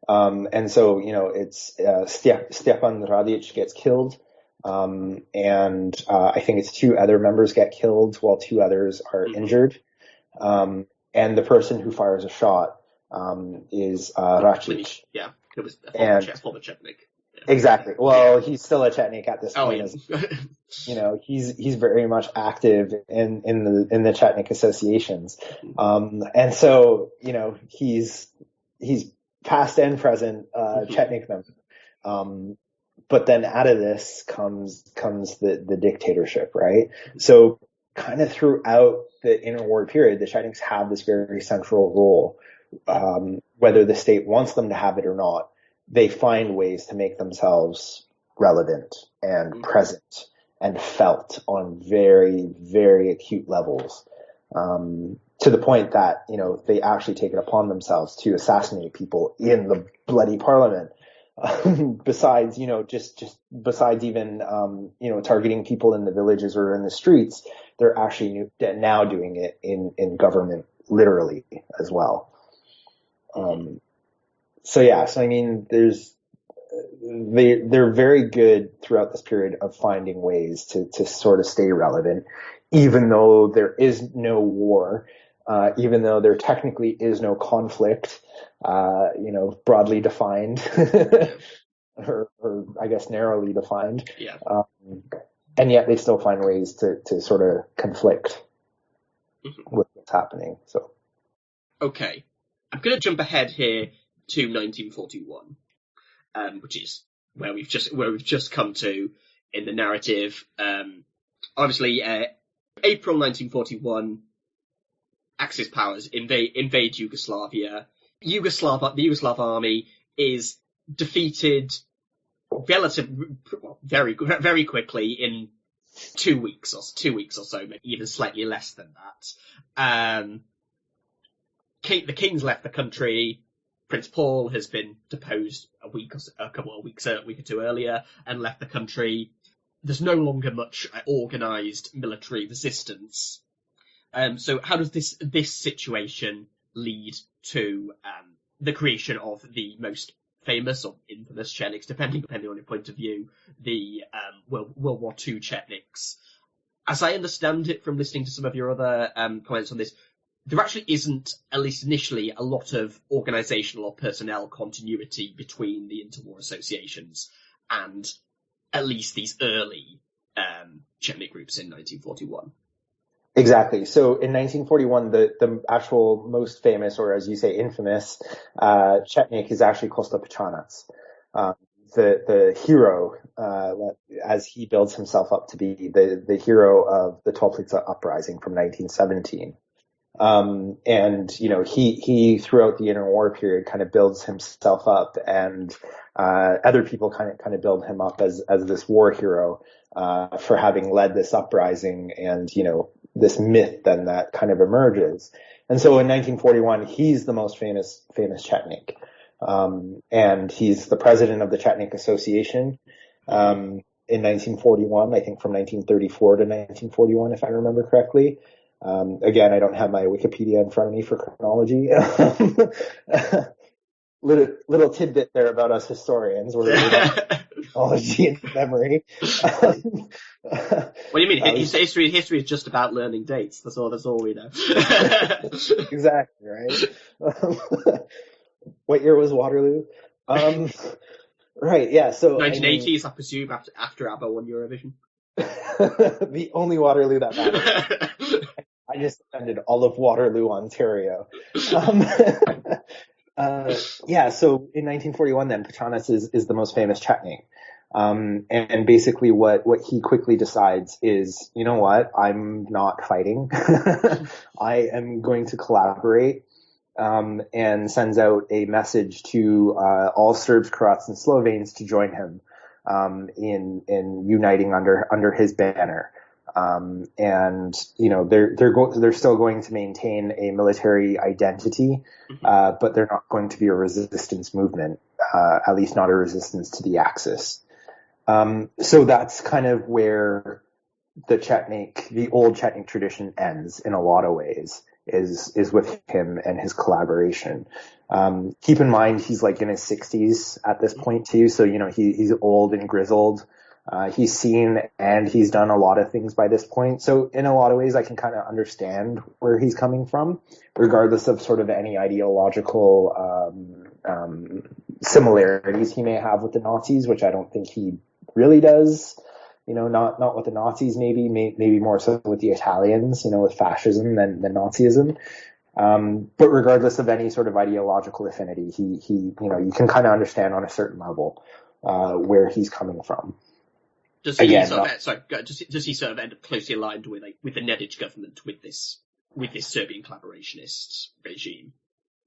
And so, it's Stefan Radic gets killed, and I think it's 2 other members get killed while 2 others are injured. And the person who fires a shot is Racic. Yeah, it was former Chetnik. Yeah. Exactly. Well, he's still a Chetnik at this point. Yeah. He's very much active in the Chetnik associations, and so he's past and present Chetnik member. But then out of this comes the dictatorship, right? So kind of throughout the interwar period, the Chetniks have this very central role. Whether the state wants them to have it or not, they find ways to make themselves relevant and present and felt on very, very acute levels. To the point that, they actually take it upon themselves to assassinate people in the bloody parliament. Besides, besides even, targeting people in the villages or in the streets, they're actually now doing it in government, literally, as well. So I mean, they're very good throughout this period of finding ways to sort of stay relevant, even though there is no war, even though there technically is no conflict, broadly defined, or I guess narrowly defined. Yeah. and yet they still find ways to sort of conflict with what's happening. So, okay, I'm going to jump ahead here to 1941, which is where we've just come to in the narrative. Obviously, April 1941, Axis powers invade Yugoslavia. The Yugoslav army is defeated very quickly in 2 weeks or so, maybe even slightly less than that. The king's left the country. Prince Paul has been deposed a week or two earlier and left the country. There's no longer much organised military resistance. So how does this situation lead to the creation of the most famous or infamous Chetniks, depending on your point of view, the World War II Chetniks? As I understand it from listening to some of your other comments on this, there actually isn't, at least initially, a lot of organisational or personnel continuity between the interwar associations and at least these early Chetnik groups in 1941. Exactly. So in 1941, the actual most famous, or as you say, infamous, Chetnik is actually Kosta Pechanac, the hero, as he builds himself up to be the hero of the Toplica uprising from 1917. And, he throughout the interwar period kind of builds himself up, and other people kind of build him up as this war hero, for having led this uprising, and, this myth then that kind of emerges. And so in 1941, he's the most famous Chetnik. And he's the president of the Chetnik Association, in 1941, I think from 1934 to 1941, if I remember correctly. Again, I don't have my Wikipedia in front of me for chronology. Little tidbit there about us historians. We're chronology and memory. What do you mean? History is just about learning dates. That's all we know. Exactly, right? What year was Waterloo? Right, yeah. So 1980s, I presume, after ABBA won Eurovision. The only Waterloo that matters. I just attended all of Waterloo, Ontario. Yeah, so in 1941 then, Pechanac is the most famous Chetnik. And basically what he quickly decides is, you know what, I'm not fighting. I am going to collaborate, and sends out a message to all Serbs, Croats, and Slovenes to join him in uniting under his banner. And they're still going to maintain a military identity, but they're not going to be a resistance movement, at least not a resistance to the Axis. So that's kind of where the old Chetnik tradition ends in a lot of ways, is with him and his collaboration. Keep in mind, he's like in his 60s at this point too. So, he's old and grizzled. He's seen and he's done a lot of things by this point. So in a lot of ways, I can kind of understand where he's coming from, regardless of sort of any ideological similarities he may have with the Nazis, which I don't think he really does. Not with the Nazis, maybe more so with the Italians, with fascism than Nazism. But regardless of any sort of ideological affinity, he you can kind of understand on a certain level where he's coming from. Does he sort of end up closely aligned with the Nedic government, with this Serbian collaborationist regime?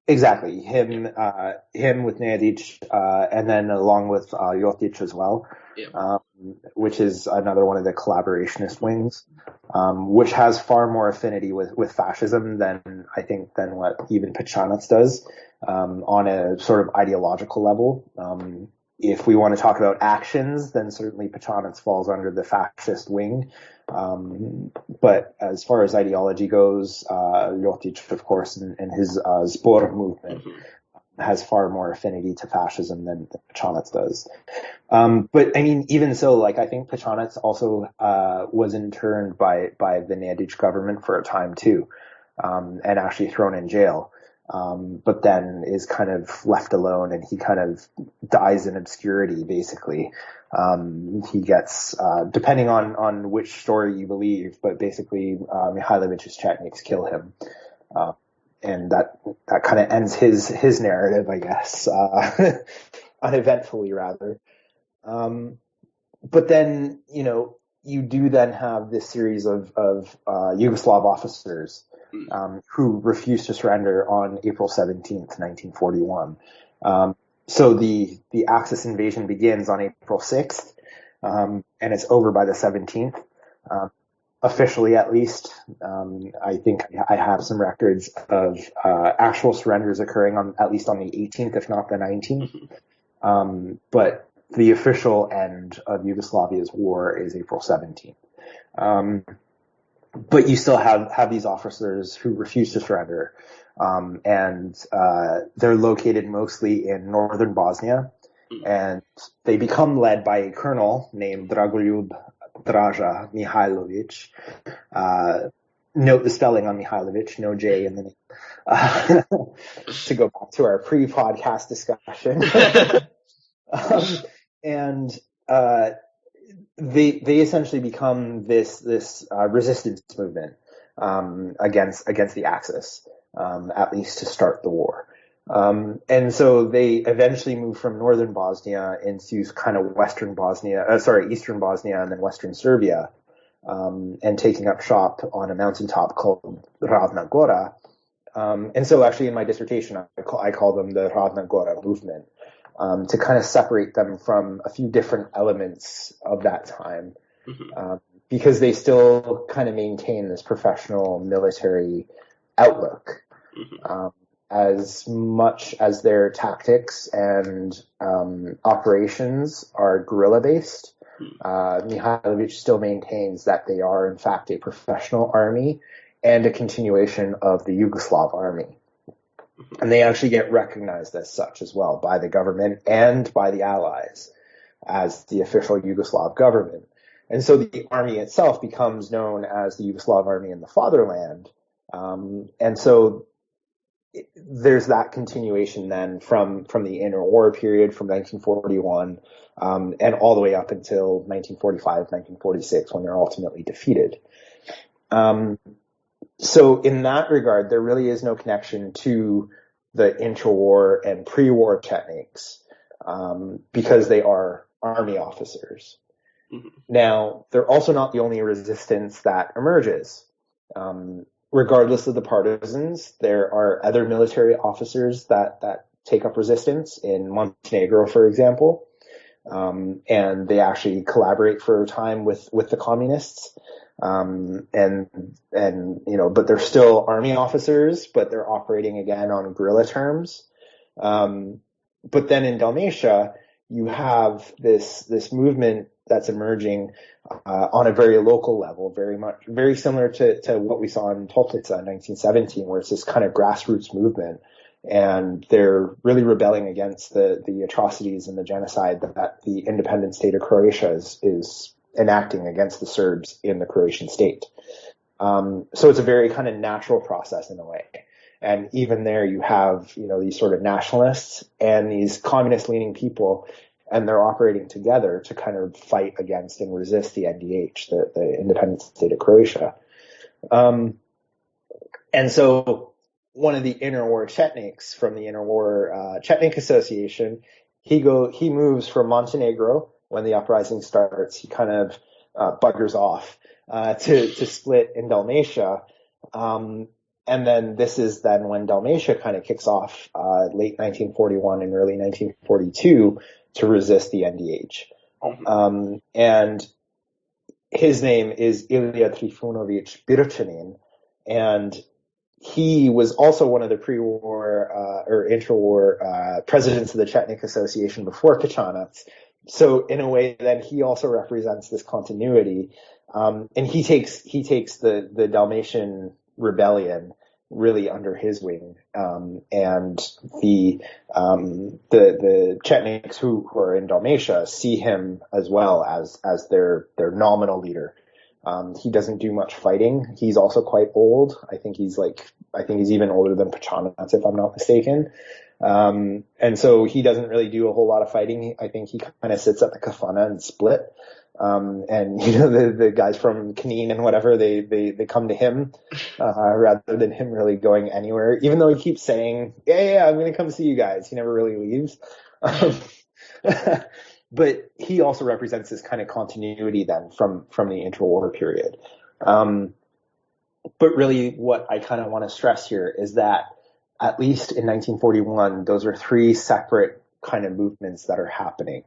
Exactly. Him with Nedic, and then along with Jotic as well, which is another one of the collaborationist wings, which has far more affinity with fascism than what even Pechanac does, on a sort of ideological level. If we want to talk about actions, then certainly Pechanac falls under the fascist wing. But as far as ideology goes, Jotic, of course, and his Zbor movement has far more affinity to fascism than Pechanac does. But I mean, even so, I think Pechanac also was interned by the Nedic government for a time too, and actually thrown in jail. but then is kind of left alone, and he kind of dies in obscurity, basically. He gets, depending on which story you believe, but basically Mihailovich's Chetniks kill him. And that kind of ends his narrative, I guess, uneventfully rather. But then, you do then have this series of Yugoslav officers who refused to surrender on April 17th, 1941. So the Axis invasion begins on April 6th, and it's over by the 17th. Officially, at least, I think I have some records of actual surrenders occurring at least on the 18th, if not the 19th. But the official end of Yugoslavia's war is April 17th. But you still have these officers who refuse to surrender, and they're located mostly in northern Bosnia, and they become led by a colonel named Dragoljub Draža Mihailović. Note the spelling on Mihailović, no J in the name. To go back to our pre-podcast discussion. And they essentially become this resistance movement against the Axis, at least to start the war. And so they eventually move from northern Bosnia into kind of eastern Bosnia, and then western Serbia, and taking up shop on a mountaintop called Ravna Gora. And so actually in my dissertation, I call them the Ravna Gora movement, to kind of separate them from a few different elements of that time, because they still kind of maintain this professional military outlook. As much as their tactics and operations are guerrilla-based, Mihailović still maintains that they are, in fact, a professional army and a continuation of the Yugoslav army. And they actually get recognized as such as well by the government and by the Allies as the official Yugoslav government. And so the army itself becomes known as the Yugoslav Army in the Fatherland. And so there's that continuation then from the interwar period from 1941 and all the way up until 1945, 1946, when they're ultimately defeated. So in that regard, there really is no connection to the interwar and pre-war Chetniks, because they are army officers. Now, they're also not the only resistance that emerges. Regardless of the partisans, there are other military officers that take up resistance in Montenegro, for example, and they actually collaborate for a time with the communists. But they're still army officers, but they're operating again on guerrilla terms. But then in Dalmatia, you have this movement that's emerging on a very local level, very similar to what we saw in Toplica in 1917, where it's this kind of grassroots movement, and they're really rebelling against the atrocities and the genocide that the independent state of Croatia is enacting against the Serbs in the Croatian state. So it's a very kind of natural process in a way. And even there you have, these sort of nationalists and these communist-leaning people, and they're operating together to kind of fight against and resist the NDH, the independent state of Croatia. And so one of the interwar Chetniks from the interwar Chetnik Association, he moves from Montenegro when the uprising starts. He kind of buggers off to split in Dalmatia. And then this is then when Dalmatia kind of kicks off late 1941 and early 1942 to resist the NDH. And his name is Ilya Trifunović Birčanin, and he was also one of the pre-war or interwar presidents of the Chetnik Association before Kachanac. So in a way, then he also represents this continuity, and he takes the Dalmatian rebellion really under his wing, and the Chetniks who are in Dalmatia see him as well as their nominal leader, He doesn't do much fighting. He's also quite old. I think he's even older than Pachanath, if I'm not mistaken. And so he doesn't really do a whole lot of fighting. I think he kind of sits at the kafana and split. And the guys from Kaneen and whatever, they come to him, rather than him really going anywhere, even though he keeps saying, yeah, I'm going to come see you guys. He never really leaves. But he also represents this kind of continuity then from the interwar period. But really what I kind of want to stress here is that at least in 1941, those are three separate kind of movements that are happening.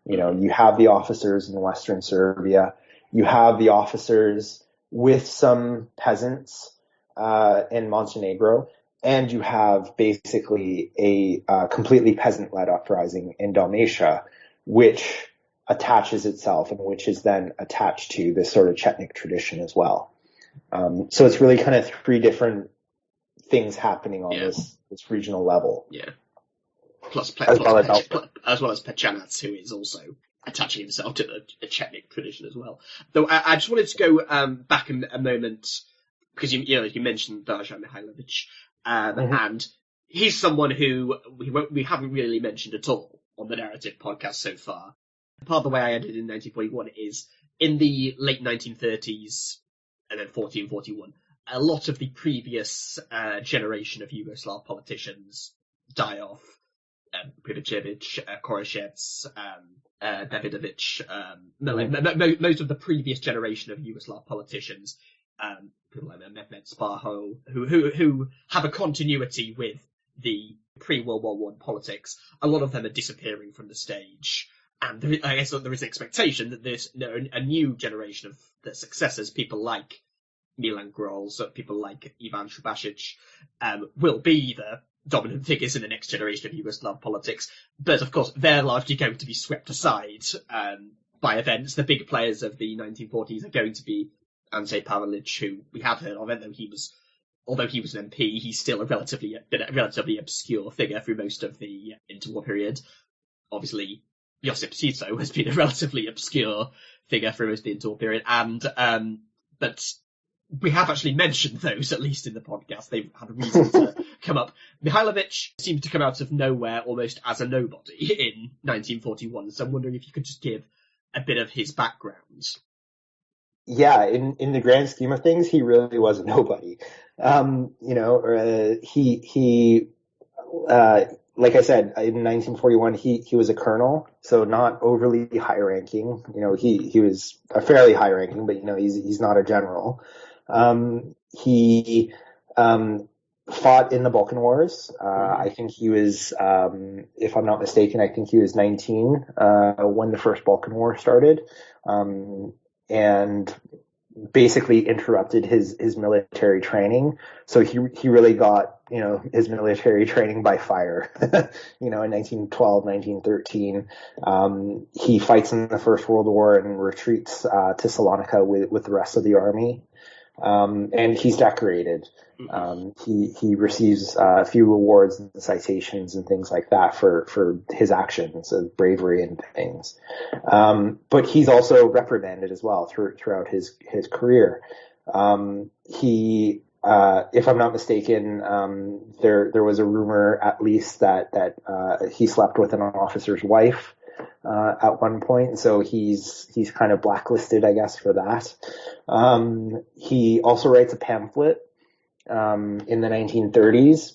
You have the officers in Western Serbia, you have the officers with some peasants in Montenegro, and you have basically a completely peasant-led uprising in Dalmatia, which attaches itself and which is then attached to this sort of Chetnik tradition as well. So it's really kind of three different things happening on this regional level. Yeah. As well as Pachanath, who is also attaching himself to the Chetnik tradition as well. Though I just wanted to go back a moment, because you mentioned Darjan Mihailovich, and he's someone who we haven't really mentioned at all on the Narrative podcast so far. Part of the way I ended in 1941 is in the late 1930s and then 40 and 41, a lot of the previous generation of Yugoslav politicians die off. Privicevic, Korashevs, Davidovic, most of the previous generation of Yugoslav politicians, people like Mehmet Spaho, who have a continuity with the pre-World War I politics. A lot of them are disappearing from the stage, and I guess there is an expectation that there's a new generation of the successors, people like Milan Grolls, people like Ivan Shubasic, will be the dominant figures in the next generation of Yugoslav politics, but of course they're largely going to be swept aside by events. The big players of the 1940s are going to be Ante Pavelic, who we have heard of, although he was an MP, he's still been a relatively obscure figure through most of the interwar period. Obviously, Josip Tito has been a relatively obscure figure through most of the interwar period, and but we have actually mentioned those, at least in the podcast. They've had a reason to come up. Mihailovich seems to come out of nowhere almost as a nobody in 1941, so I'm wondering if you could just give a bit of his background. Yeah, in the grand scheme of things, he really was a nobody. He like I said, in 1941, he was a colonel, so not overly high ranking. He was a fairly high ranking, but he's not a general. He fought in the Balkan Wars. I think he was, if I'm not mistaken, I think he was 19 when the first Balkan War started, and basically interrupted his military training. So he really got his military training by fire. In 1912, 1913, he fights in the First World War and retreats to Salonika with the rest of the army. And he's decorated. He receives a few awards and citations and things like that for his actions of bravery and things. But he's also reprimanded as well throughout his career. He, if I'm not mistaken, there was a rumor at least that he slept with an officer's wife at one point, so he's kind of blacklisted, I guess, for that. He also writes a pamphlet in the 1930s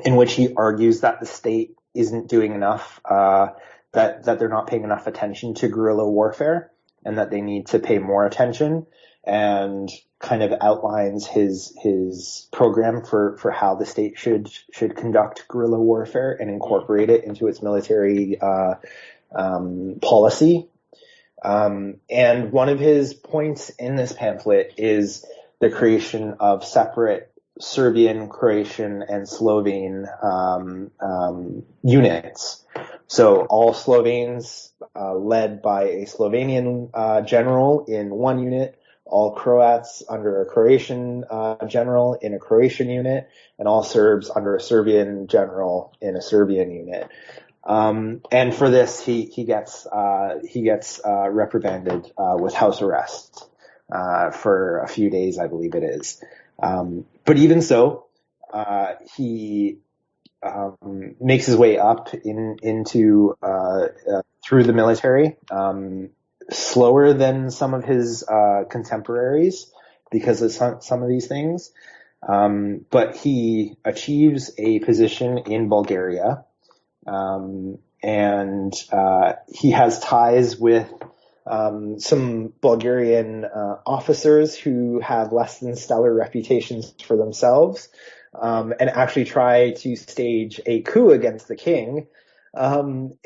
in which he argues that the state isn't doing enough, that they're not paying enough attention to guerrilla warfare, and that they need to pay more attention, and kind of outlines his program for how the state should conduct guerrilla warfare and incorporate it into its military policy. And one of his points in this pamphlet is the creation of separate Serbian, Croatian, and Slovene units. So all Slovenes led by a Slovenian general in one unit, all Croats under a Croatian general in a Croatian unit, and all Serbs under a Serbian general in a Serbian unit. And for this, he gets reprimanded with house arrest. for a few days, I believe it is. But even so, he makes his way up into through the military, slower than some of his contemporaries because of some of these things. But he achieves a position in Bulgaria, and he has ties with some Bulgarian officers who have less than stellar reputations for themselves, and actually try to stage a coup against the king. And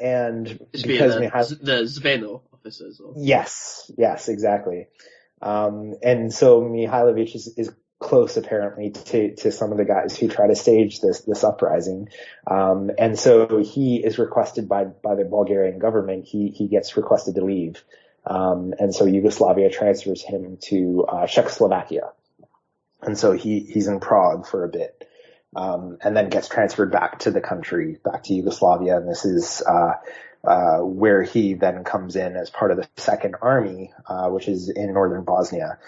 because the Zveno officers. Or... Yes, exactly. And so Mihailovich is close apparently to some of the guys who try to stage this uprising. And so he is requested by the Bulgarian government. He gets requested to leave. And so Yugoslavia transfers him to Czechoslovakia. And so he's in Prague for a bit. And then gets transferred back to the country, back to Yugoslavia. And this is where he then comes in as part of the Second Army, which is in northern Bosnia,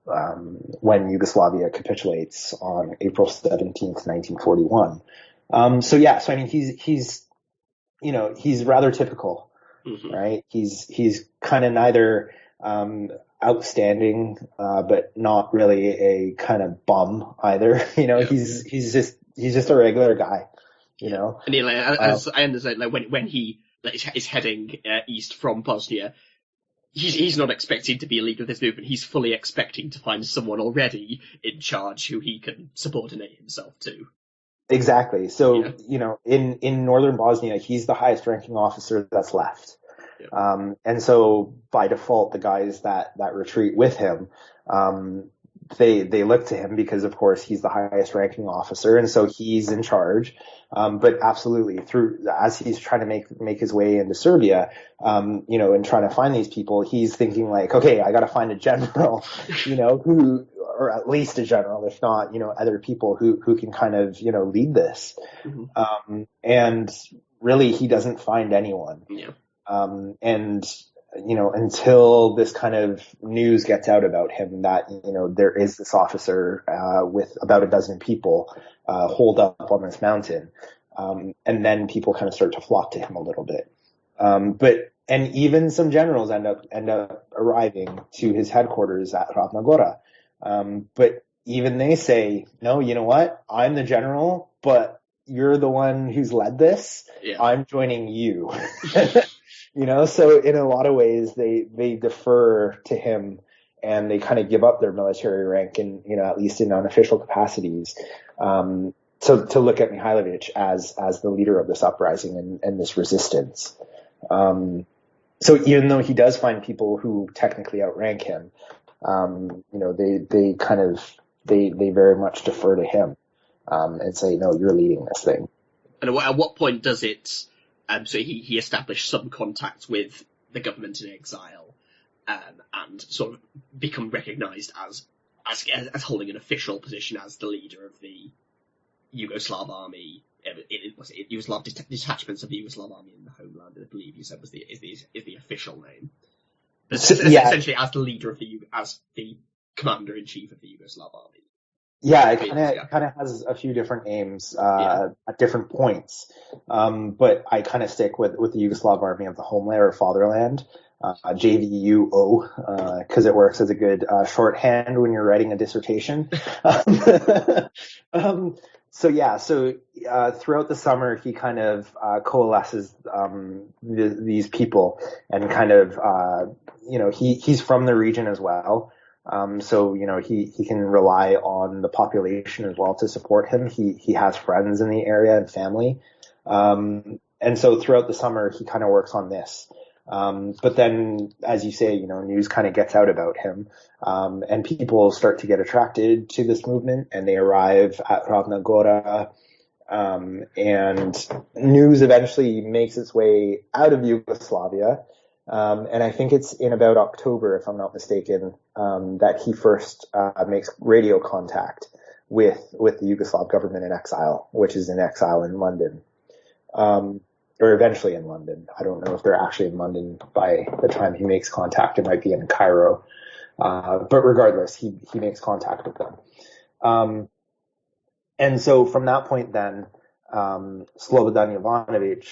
when Yugoslavia capitulates on April 17th, 1941. So I mean, he's rather typical, right? He's kind of neither outstanding, but not really a kind of bum either. He's just a regular guy. And as I understand, when he is heading east from Bosnia, he's not expecting to be a leader of this movement. He's fully expecting to find someone already in charge who he can subordinate himself to. Exactly. So, in northern Bosnia, he's the highest ranking officer that's left. Yeah. And so by default, the guys that retreat with him, they look to him because, of course, he's the highest ranking officer, and so he's in charge. But absolutely, as he's trying to make his way into Serbia, and trying to find these people, he's thinking like, okay, I got to find a general, who, or at least a general, if not, other people who can kind of, lead this. Mm-hmm. And really, he doesn't find anyone. Yeah. And until this kind of news gets out about him that, there is this officer, with about a dozen people, holed up on this mountain. And then people kind of start to flock to him a little bit. And even some generals end up arriving to his headquarters at Ravna Gora. But even they say, no, you know what? I'm the general, but you're the one who's led this. Yeah. I'm joining you. So in a lot of ways, they defer to him and they kind of give up their military rank and, at least in unofficial capacities, to look at Mihailovich as the leader of this uprising and this resistance. So even though he does find people who technically outrank him, they very much defer to him, and say, no, you're leading this thing. And at what point does it, so he established some contact with the government in exile, and sort of become recognised as holding an official position as the leader of the Yugoslav army, Yugoslav detachments of the Yugoslav army in the homeland, I believe you said is the official name. But essentially as the leader as the commander in chief of the Yugoslav army. Yeah, it kind of has a few different names at different points, but I kind of stick with the Yugoslav Army of the Homeland or Fatherland, JVUO, because it works as a good shorthand when you're writing a dissertation. So throughout the summer, he kind of coalesces these people and kind of he's from the region as well. So he can rely on the population as well to support him. He has friends in the area and family. And so throughout the summer, he kind of works on this. But then, as you say, news kind of gets out about him. And people start to get attracted to this movement and they arrive at Ravna Gora. And news eventually makes its way out of Yugoslavia. And I think it's in about October, if I'm not mistaken, that he first makes radio contact with the Yugoslav government in exile, which is in exile in London, or eventually in London. I don't know if they're actually in London by the time he makes contact. It might be in Cairo. But regardless, he makes contact with them. And so from that point then, Slobodan Jovanovic,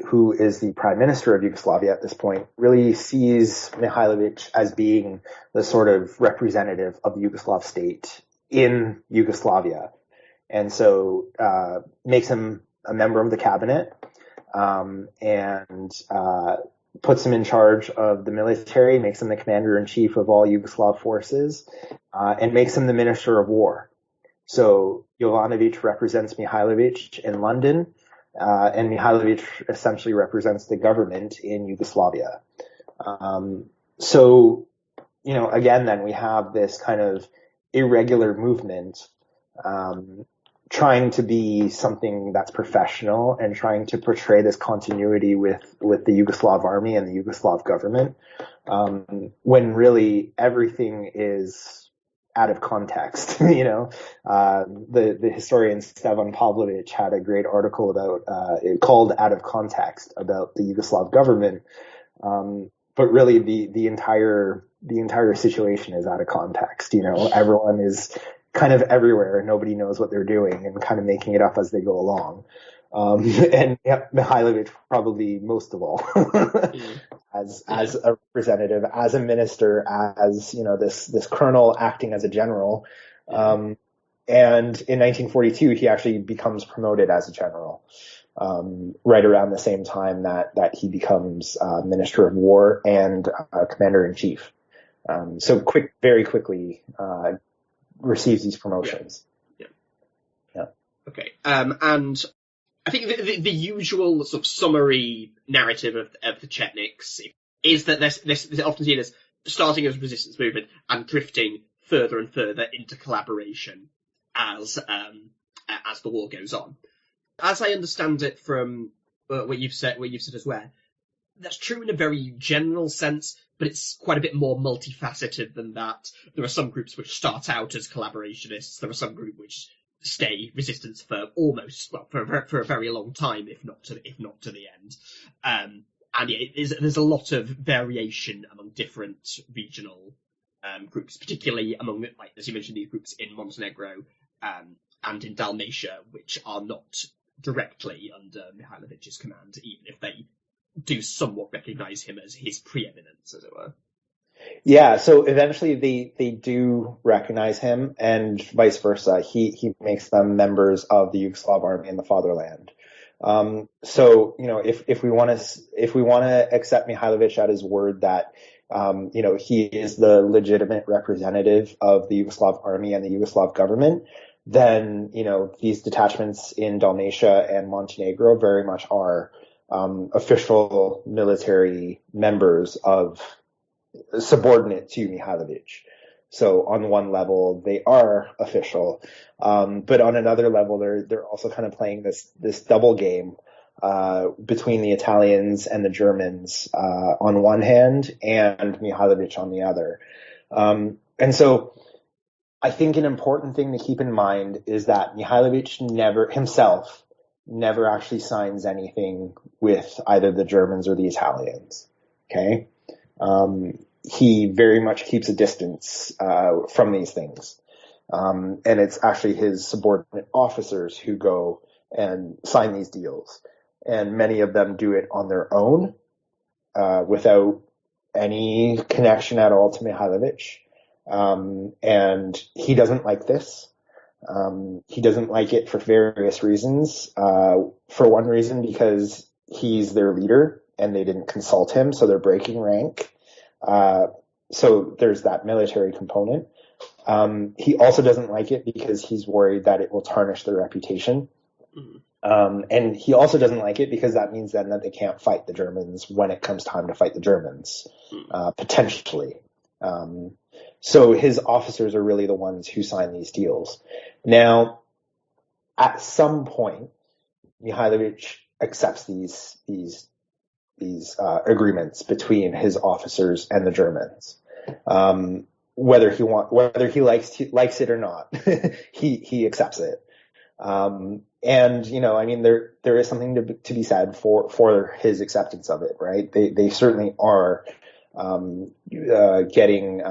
who is the prime minister of Yugoslavia at this point, really sees Mihailovic as being the sort of representative of the Yugoslav state in Yugoslavia. And so makes him a member of the cabinet, and puts him in charge of the military, makes him the commander-in-chief of all Yugoslav forces, and makes him the minister of war. So Jovanovic represents Mihailovic in London, and Mihailovic essentially represents the government in Yugoslavia. So, again, then we have this kind of irregular movement, trying to be something that's professional and trying to portray this continuity with the Yugoslav army and the Yugoslav government, when really everything is out of context. The historian Stevan Pavlovic had a great article called Out of Context about the Yugoslav government. But really the entire situation is out of context. Everyone is kind of everywhere and nobody knows what they're doing and kind of making it up as they go along. And Mihailovic probably most of all, as a representative, as a minister, as, this colonel acting as a general. And in 1942, he actually becomes promoted as a general, right around the same time that he becomes, minister of war and, commander in chief. So very quickly, receives these promotions. Yeah. Okay. And I think the usual sort of summary narrative of the Chetniks is that they're often seen as starting as a resistance movement and drifting further and further into collaboration as the war goes on. As I understand it from what you've said as well, that's true in a very general sense, but it's quite a bit more multifaceted than that. There are some groups which start out as collaborationists. There are some groups which stay resistance for for a very long time, if not to the end. And there's a lot of variation among different regional groups, particularly among, like as you mentioned, these groups in Montenegro and in Dalmatia, which are not directly under Mihailovic's command, even if they do somewhat recognize him as his preeminence, as it were. Yeah, so eventually they do recognize him, and vice versa. He makes them members of the Yugoslav army in the fatherland. So if we want to accept Mihailovic at his word that he is the legitimate representative of the Yugoslav army and the Yugoslav government, then these detachments in Dalmatia and Montenegro very much are official military members of subordinate to Mihailovic. So on one level, they are official. But on another level, they're also kind of playing this double game, between the Italians and the Germans, on one hand and Mihailovic on the other. And so I think an important thing to keep in mind is that Mihailovic never actually signs anything with either the Germans or the Italians. Okay. He very much keeps a distance, from these things. And it's actually his subordinate officers who go and sign these deals. And many of them do it on their own, without any connection at all to Mihailovic. And he doesn't like this. He doesn't like it for various reasons. For one reason, because he's their leader and they didn't consult him, so they're breaking rank. So there's that military component. He also doesn't like it because he's worried that it will tarnish their reputation. And he also doesn't like it because that means then that they can't fight the Germans when it comes time to fight the Germans, potentially. So his officers are really the ones who sign these deals. Now, at some point, Mihailovic accepts these agreements between his officers and the Germans. Whether he likes it or not, he accepts it. And there is something to be said for his acceptance of it, right? They certainly are getting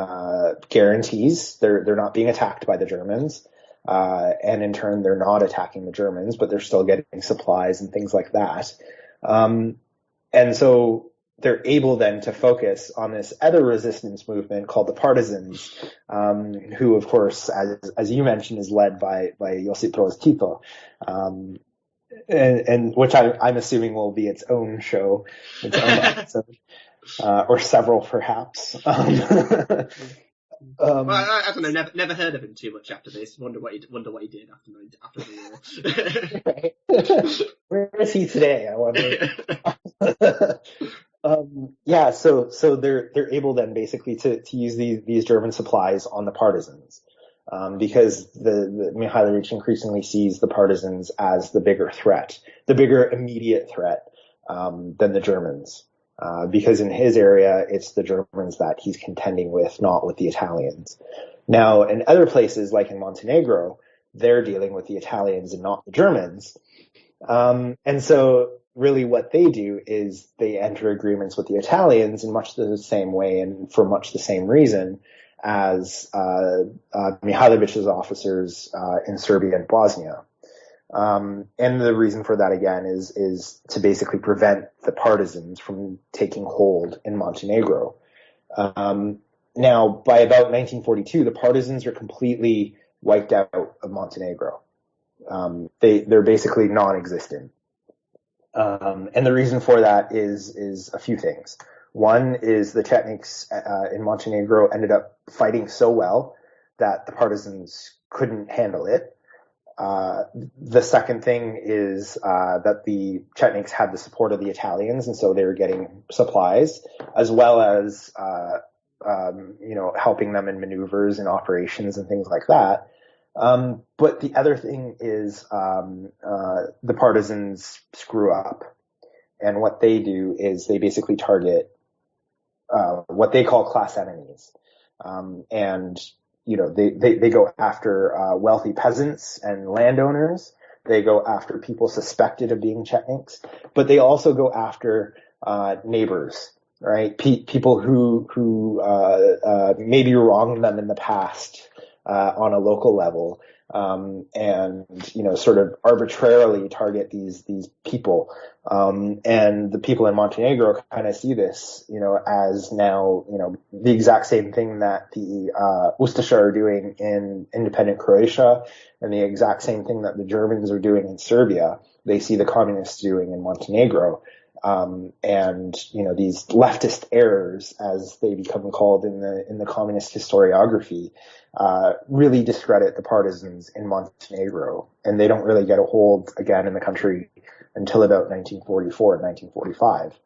guarantees. They're not being attacked by the Germans, and in turn they're not attacking the Germans, but they're still getting supplies and things like that. And so they're able then to focus on this other resistance movement called the Partisans, who, of course, as you mentioned, is led by Josip Broz Tito, and which I'm assuming will be its own show, its own episode, or several perhaps. Well, I don't know. Never heard of him too much after this. Wonder what he did after the war. Where is he today? I wonder. Yeah, so they're able then basically to use these German supplies on the Partisans, because the Mihailovich increasingly sees the Partisans as the bigger threat, the bigger immediate threat than the Germans. Because in his area, it's the Germans that he's contending with, not with the Italians. Now, in other places, like in Montenegro, they're dealing with the Italians and not the Germans. And so really what they do is they enter agreements with the Italians in much the same way and for much the same reason as Mihailovich's officers in Serbia and Bosnia. And the reason for that, again, is to basically prevent the Partisans from taking hold in Montenegro. Now, by about 1942, the Partisans are completely wiped out of Montenegro. They're basically non-existent. And the reason for that is a few things. One is the Chetniks in Montenegro ended up fighting so well that the Partisans couldn't handle it. The second thing is that the Chetniks had the support of the Italians, and so they were getting supplies, as well as helping them in maneuvers and operations and things like that. But the other thing is the Partisans screw up, and what they do is they basically target what they call class enemies, and they go after wealthy peasants and landowners. They go after people suspected of being Chetniks, but they also go after neighbors, right? People who maybe wronged them in the past on a local level, and sort of arbitrarily target these people. And the people in Montenegro kind of see this, as now, the exact same thing that the Ustaša are doing in independent Croatia, and the exact same thing that the Germans are doing in Serbia. They see the communists doing in Montenegro. And these leftist errors, as they become called in the communist historiography, really discredit the Partisans in Montenegro, and they don't really get a hold again in the country until about 1944 and 1945.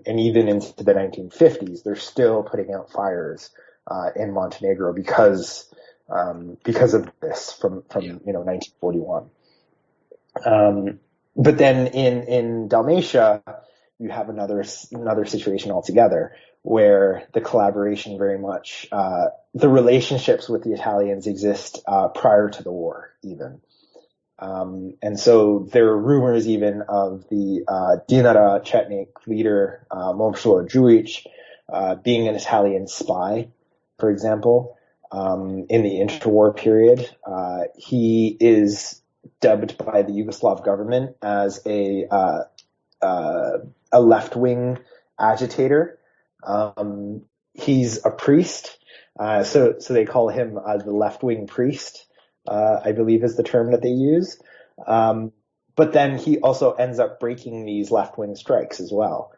And even into the 1950s, they're still putting out fires in Montenegro because of this from 1941. But then in Dalmatia, you have another situation altogether, where the collaboration very much, the relationships with the Italians exist prior to the war even. And so there are rumors even of the Dinara Chetnik leader, Momcilo Đujić, being an Italian spy, for example, in the interwar period. He is dubbed by the Yugoslav government as a left-wing agitator. He's a priest, so they call him the left-wing priest, I believe is the term that they use. But then he also ends up breaking these left-wing strikes as well,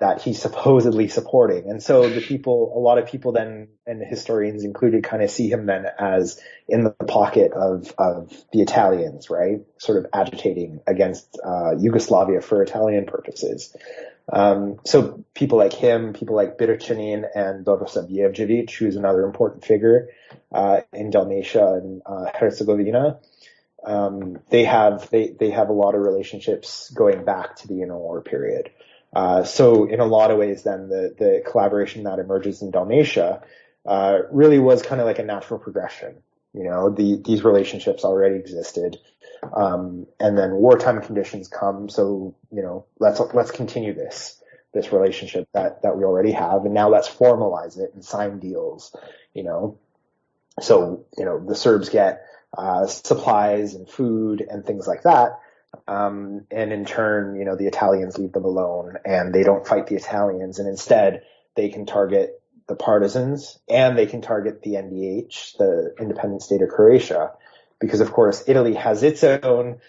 that he's supposedly supporting. And so a lot of people then, and historians included, kind of see him then as in the pocket of the Italians, right? Sort of agitating against Yugoslavia for Italian purposes. So people like him, people like Biračanin and Dobrosav Jevđević, who's another important figure in Dalmatia and Herzegovina, they have a lot of relationships going back to the interwar period. So in a lot of ways, then the collaboration that emerges in Dalmatia really was kind of like a natural progression. These relationships already existed, and then wartime conditions come. So let's continue this. this relationship that we already have, and now let's formalize it and sign deals, So, the Serbs get supplies and food and things like that. And in turn, the Italians leave them alone and they don't fight the Italians. And instead, they can target the partisans and they can target the NDH, the independent state of Croatia, because, of course, Italy has its own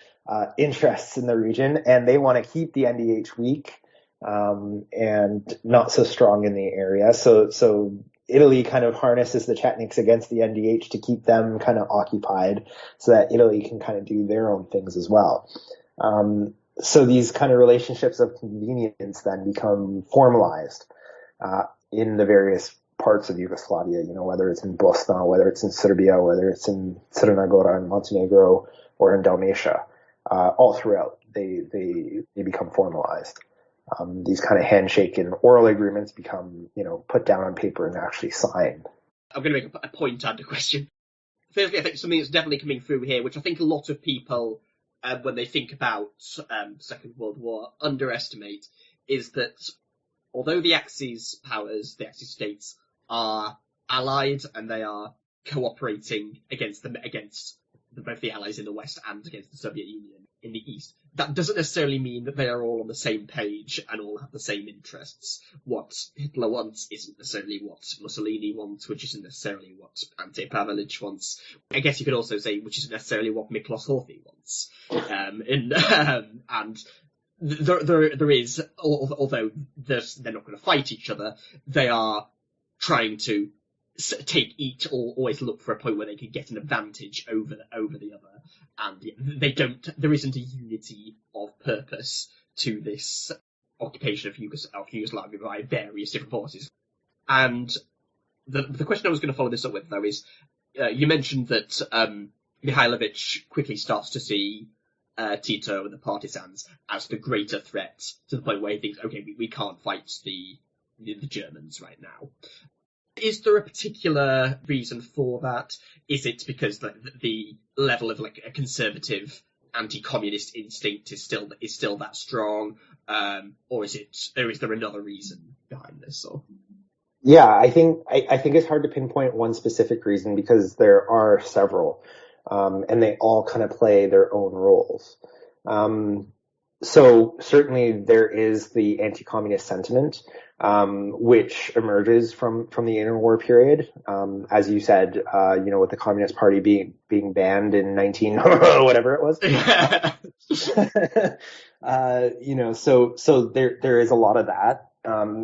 interests in the region and they want to keep the NDH weak and not so strong in the area. So Italy kind of harnesses the Chetniks against the NDH to keep them kind of occupied so that Italy can kind of do their own things as well. So these kind of relationships of convenience then become formalized in the various parts of Yugoslavia, whether it's in Bosna, whether it's in Serbia, whether it's in Crna Gora and Montenegro or in Dalmatia. All throughout, they become formalized. These kind of handshake and oral agreements become, put down on paper and actually signed. I'm going to make a point and a question. Firstly, I think something that's definitely coming through here, which I think a lot of people, when they think about Second World War, underestimate, is that although the Axis powers, the Axis states, are allied and they are cooperating against both the Allies in the West and against the Soviet Union in the East, that doesn't necessarily mean that they are all on the same page and all have the same interests. What Hitler wants isn't necessarily what Mussolini wants, which isn't necessarily what Ante Pavelic wants. I guess you could also say which isn't necessarily what Miklos Horthy wants. And there is, although they're not going to fight each other, they are trying to take each or always look for a point where they can get an advantage over the other, and there isn't a unity of purpose to this occupation of Yugoslavia by various different forces. And the question I was going to follow this up with, though, is you mentioned that Mihailovich quickly starts to see Tito and the partisans as the greater threat, to the point where he thinks, okay, we can't fight the Germans right now. Is there a particular reason for that? Is it because the level of a conservative anti-communist instinct is still that strong, or is there another reason behind this? Or yeah, I think it's hard to pinpoint one specific reason because there are several, and they all kind of play their own roles. So certainly there is the anti-communist sentiment, which emerges from the interwar period. As you said, with the Communist Party being banned in 19 whatever it was. So there is a lot of that.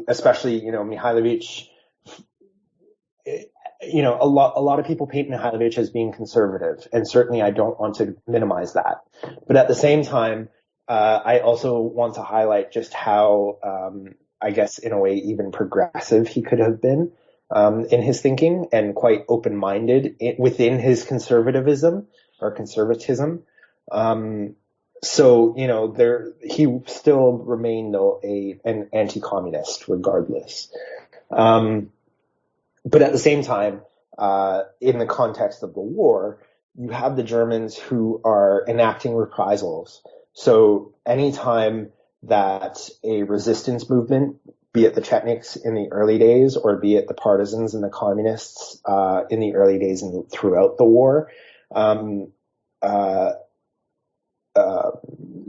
Especially, Mihailovich, a lot of people paint Mihailovich as being conservative, and certainly I don't want to minimize that. But at the same time, I also want to highlight just how, I guess in a way, even progressive he could have been, in his thinking, and quite open-minded within his conservatism. So, he still remained though an anti-communist regardless. But at the same time, in the context of the war, you have the Germans who are enacting reprisals. So anytime that a resistance movement, be it the Chetniks in the early days or be it the partisans and the communists in the early days and throughout the war,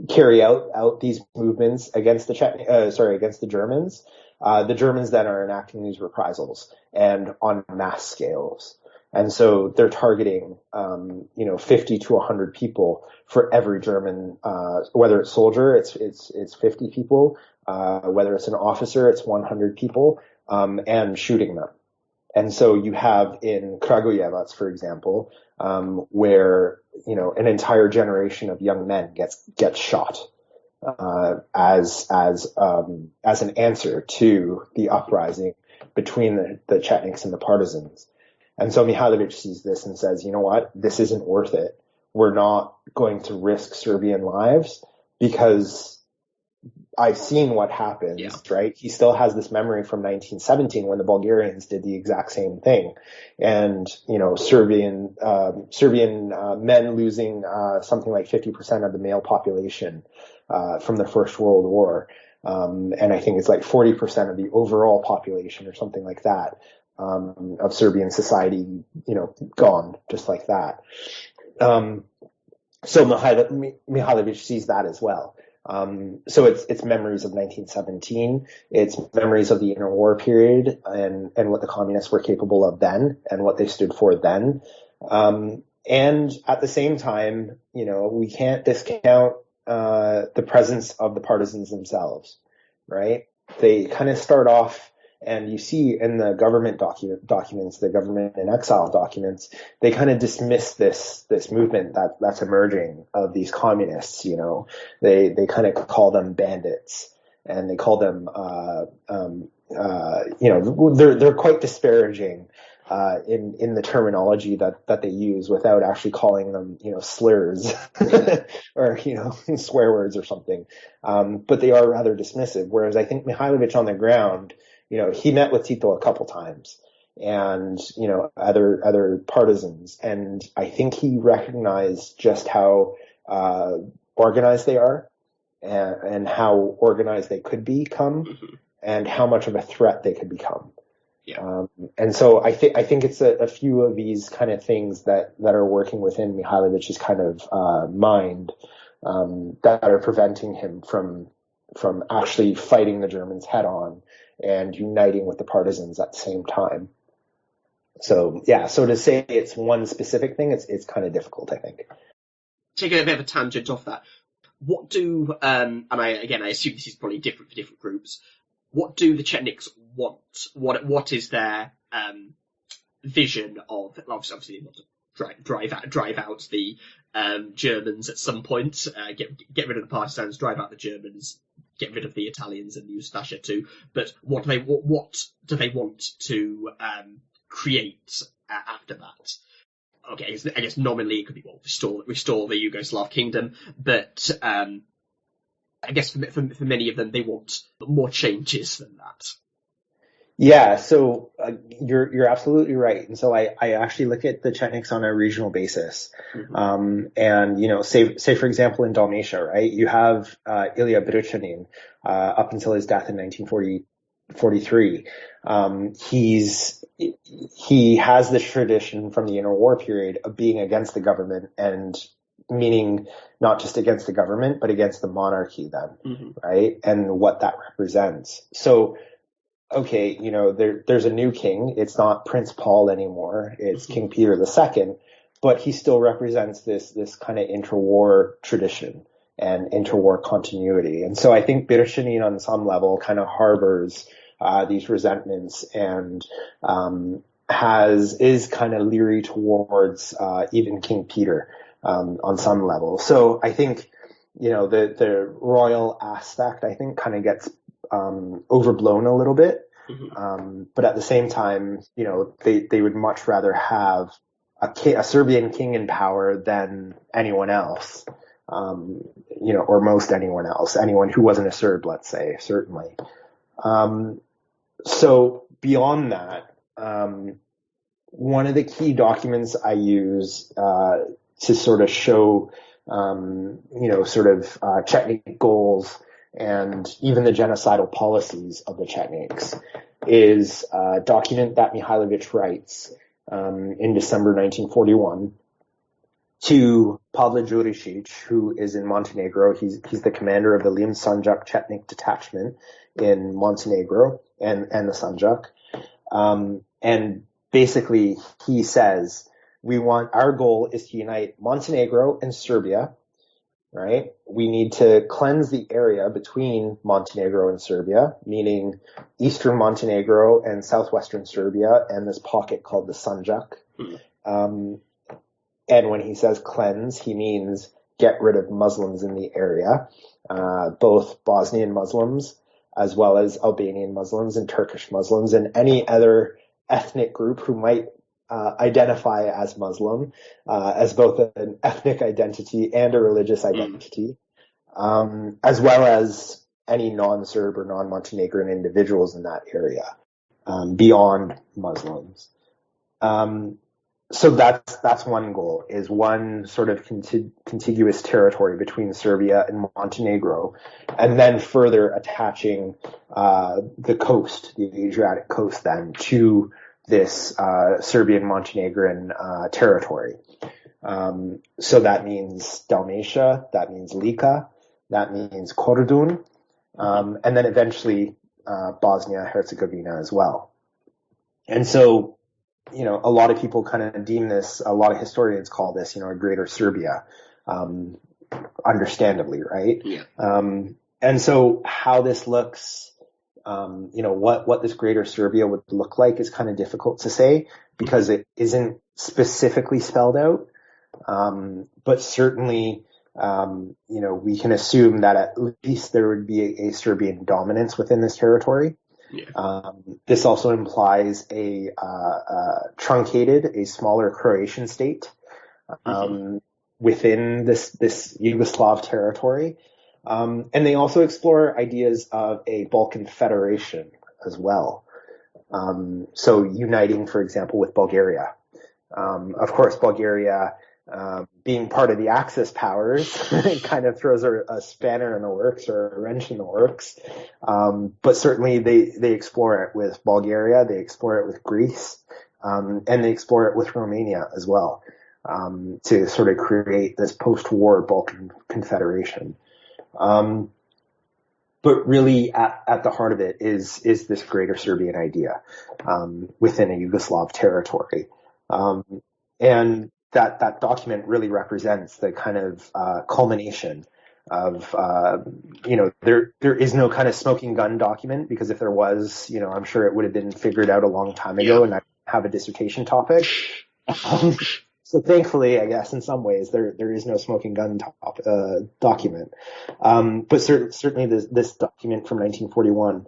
carry out these movements against against the Germans, the Germans then are enacting these reprisals and on mass scales. And so they're targeting, 50 to 100 people for every German, whether it's soldier, it's 50 people, whether it's an officer, it's 100 people, and shooting them. And so you have in Kragujevac, for example, where, an entire generation of young men gets shot, as an answer to the uprising between the Chetniks and the partisans. And so Mihailovich sees this and says, you know what, this isn't worth it. We're not going to risk Serbian lives because I've seen what happens, right? He still has this memory from 1917 when the Bulgarians did the exact same thing. And, Serbian men losing something like 50% of the male population from the First World War. And I think it's like 40% of the overall population or something like that, of Serbian society, gone just like that. So Mihailovic sees that as well. So it's memories of 1917, it's memories of the interwar period and what the communists were capable of then and what they stood for then. And at the same time, we can't discount the presence of the partisans themselves, right? They kind of start off, and you see in the government documents, the government in exile documents, they kind of dismiss this movement that's emerging of these communists. They kind of call them bandits, and they call them they're quite disparaging in the terminology that they use, without actually calling them slurs or swear words or something. But they are rather dismissive. Whereas I think Mihailovic on the ground, he met with Tito a couple times, and other partisans, and I think he recognized just how organized they are, and how organized they could become, mm-hmm. and how much of a threat they could become. Yeah. And so I think it's a few of these kind of things that are working within Mihailovic's kind of mind, that are preventing him from actually fighting the Germans head on and uniting with the partisans at the same time. So to say it's one specific thing, it's kind of difficult, I think. Taking a bit of a tangent off that, what do and I assume this is probably different for different groups. What do the Chetniks want? What is their vision of? Obviously, they want to drive out the Germans at some point. Get rid of the partisans, drive out the Germans, get rid of the Italians and Ustasha too. But what do they want to create after that? Okay, I guess nominally it could be restore the Yugoslav kingdom, but I guess for many of them, they want more changes than that. Yeah, so you're absolutely right. And so I actually look at the Chetniks on a regional basis. Mm-hmm. And, say for example, in Dalmatia, right, you have Ilya Brichanin up until his death in 1943. He has this tradition from the interwar period of being against the government, and meaning not just against the government, but against the monarchy then, mm-hmm. right? And what that represents. So, okay, there's a new king. It's not Prince Paul anymore. It's mm-hmm. King Peter II, but he still represents this kind of interwar tradition and interwar continuity. And so I think Brichanin on some level kind of harbors these resentments, and is kind of leery towards even King Peter on some level. So I think the royal aspect, I think, kind of gets overblown a little bit. Mm-hmm. But at the same time, they would much rather have a Serbian king in power than anyone else, or most anyone else, anyone who wasn't a Serb, let's say, certainly. So beyond that, one of the key documents I use to sort of show, Chetnik goals and even the genocidal policies of the Chetniks is a document that Mihailovic writes in December 1941 to Pavle Đurišić, who is in Montenegro. He's the commander of the Lim Sanjak Chetnik detachment in Montenegro and the Sanjak. And basically he says, our goal is to unite Montenegro and Serbia, right? We need to cleanse the area between Montenegro and Serbia, meaning eastern Montenegro and southwestern Serbia, and this pocket called the Sanjak. And when he says cleanse, he means get rid of Muslims in the area, both Bosnian Muslims as well as Albanian Muslims and Turkish Muslims and any other ethnic group who might identify as Muslim, as both an ethnic identity and a religious identity, as well as any non-Serb or non-Montenegrin individuals in that area, beyond Muslims. So that's one goal, is one sort of contiguous territory between Serbia and Montenegro, and then further attaching the coast, the Adriatic coast, then to this Serbian-Montenegrin territory. So that means Dalmatia, that means Lika, that means Kordun, and then eventually Bosnia-Herzegovina as well. And so, a lot of people kind of deem this, a lot of historians call this, a greater Serbia, understandably, right? Yeah. And so how this looks, what this greater Serbia would look like is kind of difficult to say because it isn't specifically spelled out. But certainly, we can assume that at least there would be a Serbian dominance within this territory. Yeah. This also implies a smaller Croatian state within this Yugoslav territory. And they also explore ideas of a Balkan federation as well. So uniting, for example, with Bulgaria. Of course, Bulgaria, being part of the Axis powers, it kind of throws a spanner in the works or a wrench in the works. But certainly they explore it with Bulgaria, they explore it with Greece, and they explore it with Romania as well, to sort of create this post-war Balkan confederation. But really at the heart of it is this greater Serbian idea, within a Yugoslav territory. And that document really represents the kind of culmination of, there is no kind of smoking gun document, because if there was, I'm sure it would have been figured out a long time ago and I have a dissertation topic. So thankfully, I guess in some ways there is no smoking gun document. But certainly this document from 1941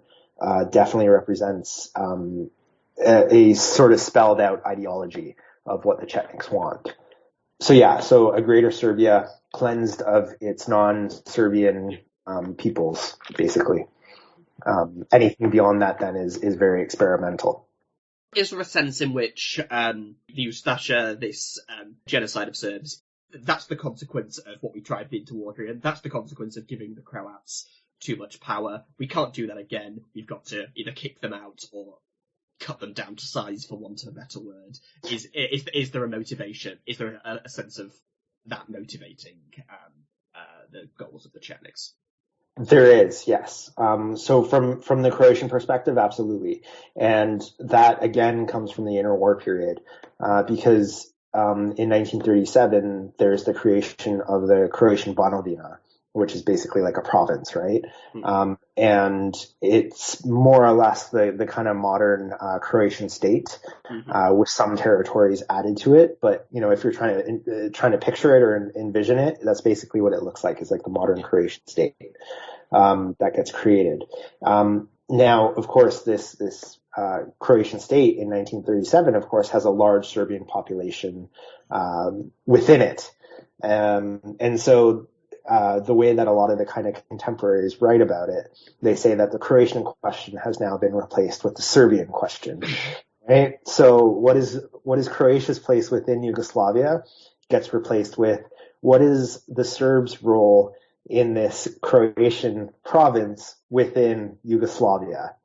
definitely represents a sort of spelled out ideology of what the Chetniks want. So a greater Serbia cleansed of its non-Serbian peoples, basically. Anything beyond that then is very experimental. Is there a sense in which the Ustasha, this genocide of Serbs, that's the consequence of what we tried into Austria, that's the consequence of giving the Croats too much power? We can't do that again. We've got to either kick them out or cut them down to size, for want of a better word. Is there a motivation? Is there a sense of that motivating the goals of the Chetniks? There is, yes. So from the Croatian perspective, absolutely. And that again comes from the interwar period, because in 1937 there's the creation of the Croatian Banovina, which is basically like a province, right? And it's more or less the kind of modern Croatian state, with some territories added to it. But if you're trying to picture it or envision it, that's basically what it looks like. It's like the modern Croatian state that gets created. Now, of course, this Croatian state in 1937, of course, has a large Serbian population within it, and so. The way that a lot of the kind of contemporaries write about it, they say that the Croatian question has now been replaced with the Serbian question, right? So what is Croatia's place within Yugoslavia gets replaced with what is the Serbs' role in this Croatian province within Yugoslavia?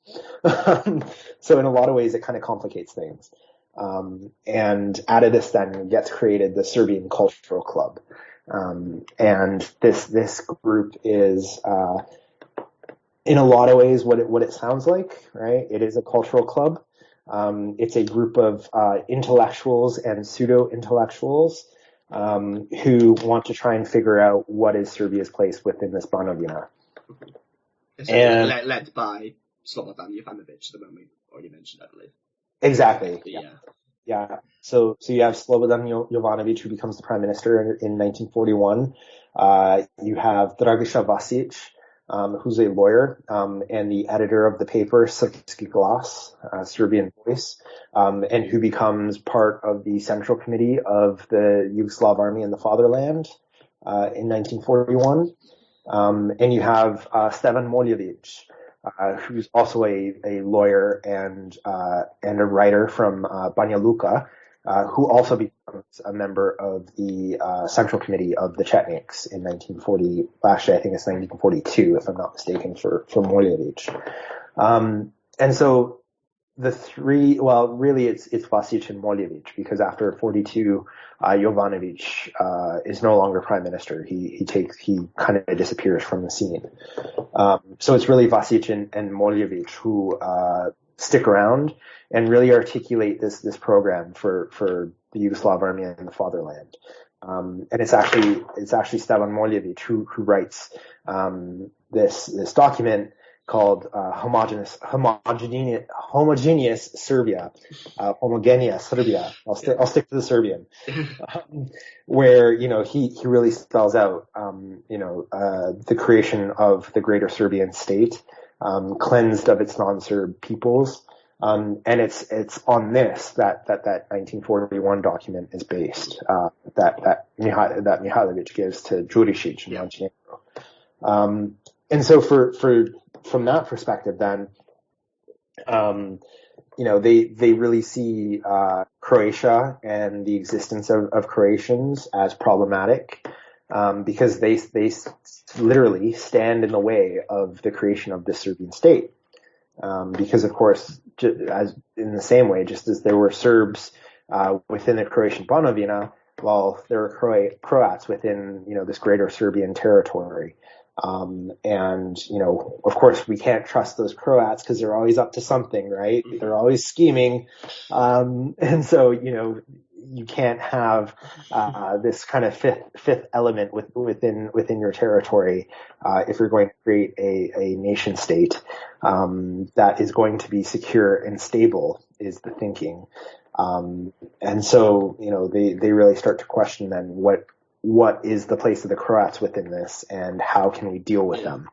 So in a lot of ways, it kind of complicates things. And out of this then gets created the Serbian Cultural Club. And this group is, in a lot of ways what it sounds like, right? It is a cultural club. It's a group of, intellectuals and pseudo-intellectuals, who want to try and figure out what is Serbia's place within this Banovina. And led by Slobodan Jovanovic at the moment, already mentioned, I believe. Exactly. Yeah. So you have Slobodan Jovanovic, who becomes the prime minister in 1941. You have Dragiša Vasić, who's a lawyer, and the editor of the paper Srpski Glas, Serbian Voice, and who becomes part of the Central Committee of the Yugoslav Army in the Fatherland, in 1941. And you have, Stevan Moljević, who's also a lawyer and a writer from Banja Luka, who also becomes a member of the Central Committee of the Chetniks in 1940. Actually, I think it's 1942, if I'm not mistaken, for Molyevich. And so the three, well, really it's Vasich and Molyevich, because after 42, Jovanovich is no longer prime minister. He kind of disappears from the scene. So it's really Vasich and Molyevich who stick around and really articulate this program for the Yugoslav army and the fatherland. And it's actually Stevan Molyevich who writes this document called homogeneous Serbia, homogeneous Serbia. I'll stick to the Serbian, where he really spells out the creation of the greater Serbian state, cleansed of its non-Serb peoples, and it's on this that 1941 document is based, that Mihailovich gives to Jurisic and Montenegro. And so from that perspective, then, they really see Croatia and the existence of Croatians as problematic, because they literally stand in the way of the creation of the Serbian state. Because of course, as in the same way, just as there were Serbs within the Croatian Banovina, well, there were Croats within this greater Serbian territory. And of course we can't trust those Croats because they're always up to something, right? They're always scheming. And so, you can't have, this kind of fifth element within your territory, if you're going to create a nation state, that is going to be secure and stable is the thinking. And so, they really start to question then what is the place of the Croats within this, and how can we deal with them?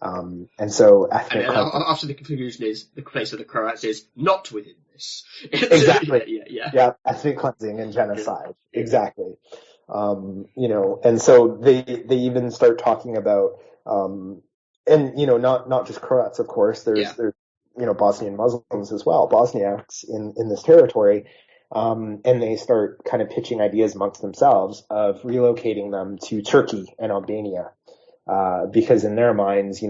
And so ethnic after the conclusion is the place of the Croats is not within this. Exactly. Yeah. Ethnic cleansing and genocide. Yeah. Exactly. And so they even start talking about, and not just Croats, of course. There's Bosnian Muslims as well, Bosniaks in this territory. And they start kind of pitching ideas amongst themselves of relocating them to Turkey and Albania, because in their minds,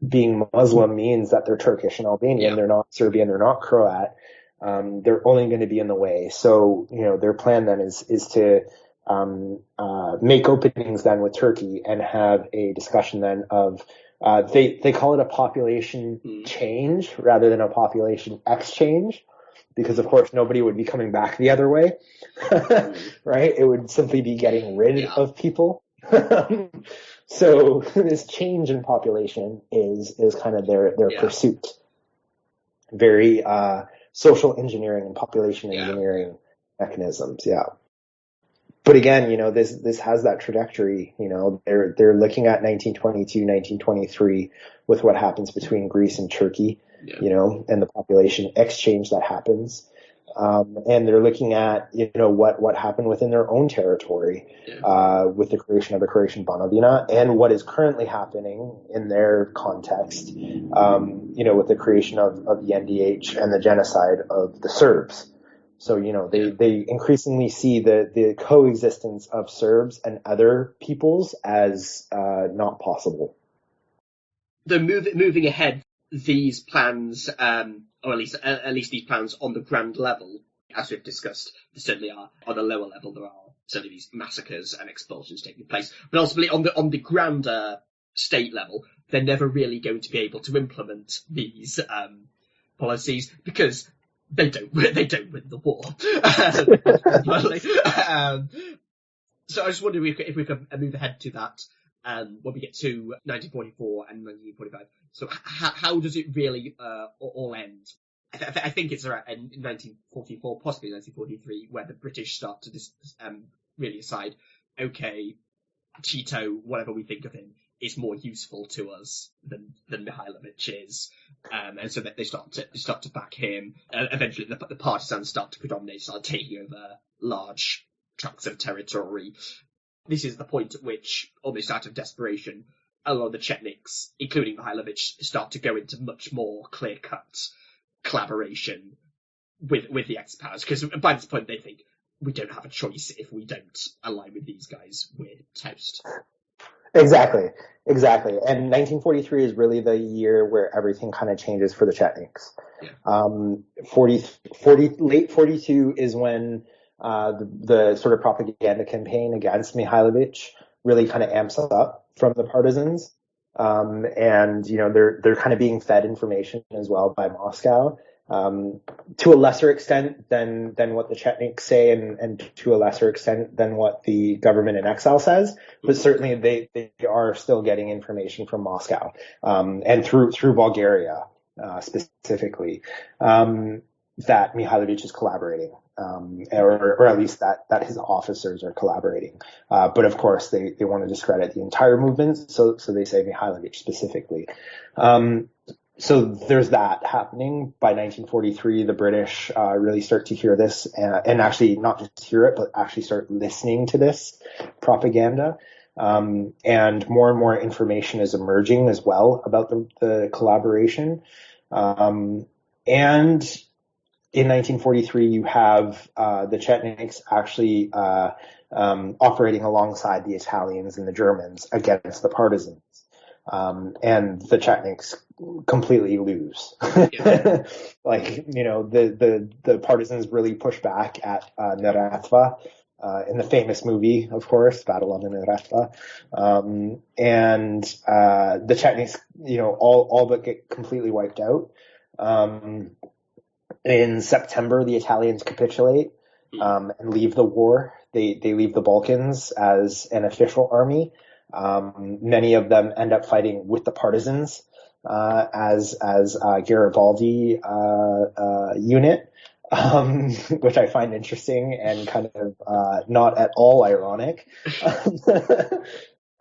being Muslim means that they're Turkish and Albanian. They're not Serbian, they're not Croat. They're only going to be in the way. So, their plan then is to make openings then with Turkey and have a discussion then of, they call it a population change rather than a population exchange. Because of course nobody would be coming back the other way, right? It would simply be getting rid of people. So this change in population is kind of their pursuit. Very social engineering and population engineering mechanisms. Yeah. But again, this has that trajectory. They're looking at 1922, 1923 with what happens between Greece and Turkey. And the population exchange that happens. And they're looking at, what happened within their own territory, with the creation of the Croatian Banovina, and what is currently happening in their context, with the creation of the NDH and the genocide of the Serbs. So, they increasingly see the coexistence of Serbs and other peoples as, not possible. They're moving ahead. These plans, or at least these plans on the grand level, as we've discussed, there certainly are. On the lower level, there are certainly these massacres and expulsions taking place. But ultimately, on the grander state level, they're never really going to be able to implement these policies because they don't win the war. So I just wonder if we could move ahead to that. When we get to 1944 and 1945. So how does it really all end? I think it's around in 1944, possibly 1943, where the British start to really decide, okay, Tito, whatever we think of him, is more useful to us than Mihailovich is, and so that they start to back him. Eventually, the partisans start to predominate, start taking over large tracts of territory. This is the point at which, almost out of desperation, a lot of the Chetniks, including Mihailovich, start to go into much more clear-cut collaboration with the Axis powers, because by this point they think we don't have a choice. If we don't align with these guys, we're toast. Exactly. And 1943 is really the year where everything kind of changes for the Chetniks. Yeah. Late 42 is when the sort of propaganda campaign against Mihailovich really kind of amps up from the partisans. And, you know, they're kind of being fed information as well by Moscow. To a lesser extent than what the Chetniks say, and to a lesser extent than what the government in exile says, but certainly they are still getting information from Moscow, and through Bulgaria, specifically, that Mihailovich is collaborating, or at least that his officers are collaborating. But of course they want to discredit the entire movement, so they say Mihailovich specifically. So there's that happening. By 1943, the British really start to hear this, and actually not just hear it, but actually start listening to this propaganda. And more information is emerging as well about the collaboration. And in 1943, you have the Chetniks actually operating alongside the Italians and the Germans against the partisans. And the Chetniks completely lose. Like, you know, the partisans really push back at Neretva, in the famous movie, of course, Battle on the Neretva. And the Chetniks, you know, all but get completely wiped out. In September, the Italians capitulate, and leave the war. They leave the Balkans as an official army. Many of them end up fighting with the partisans, as Garibaldi, unit, which I find interesting and kind of, not at all ironic.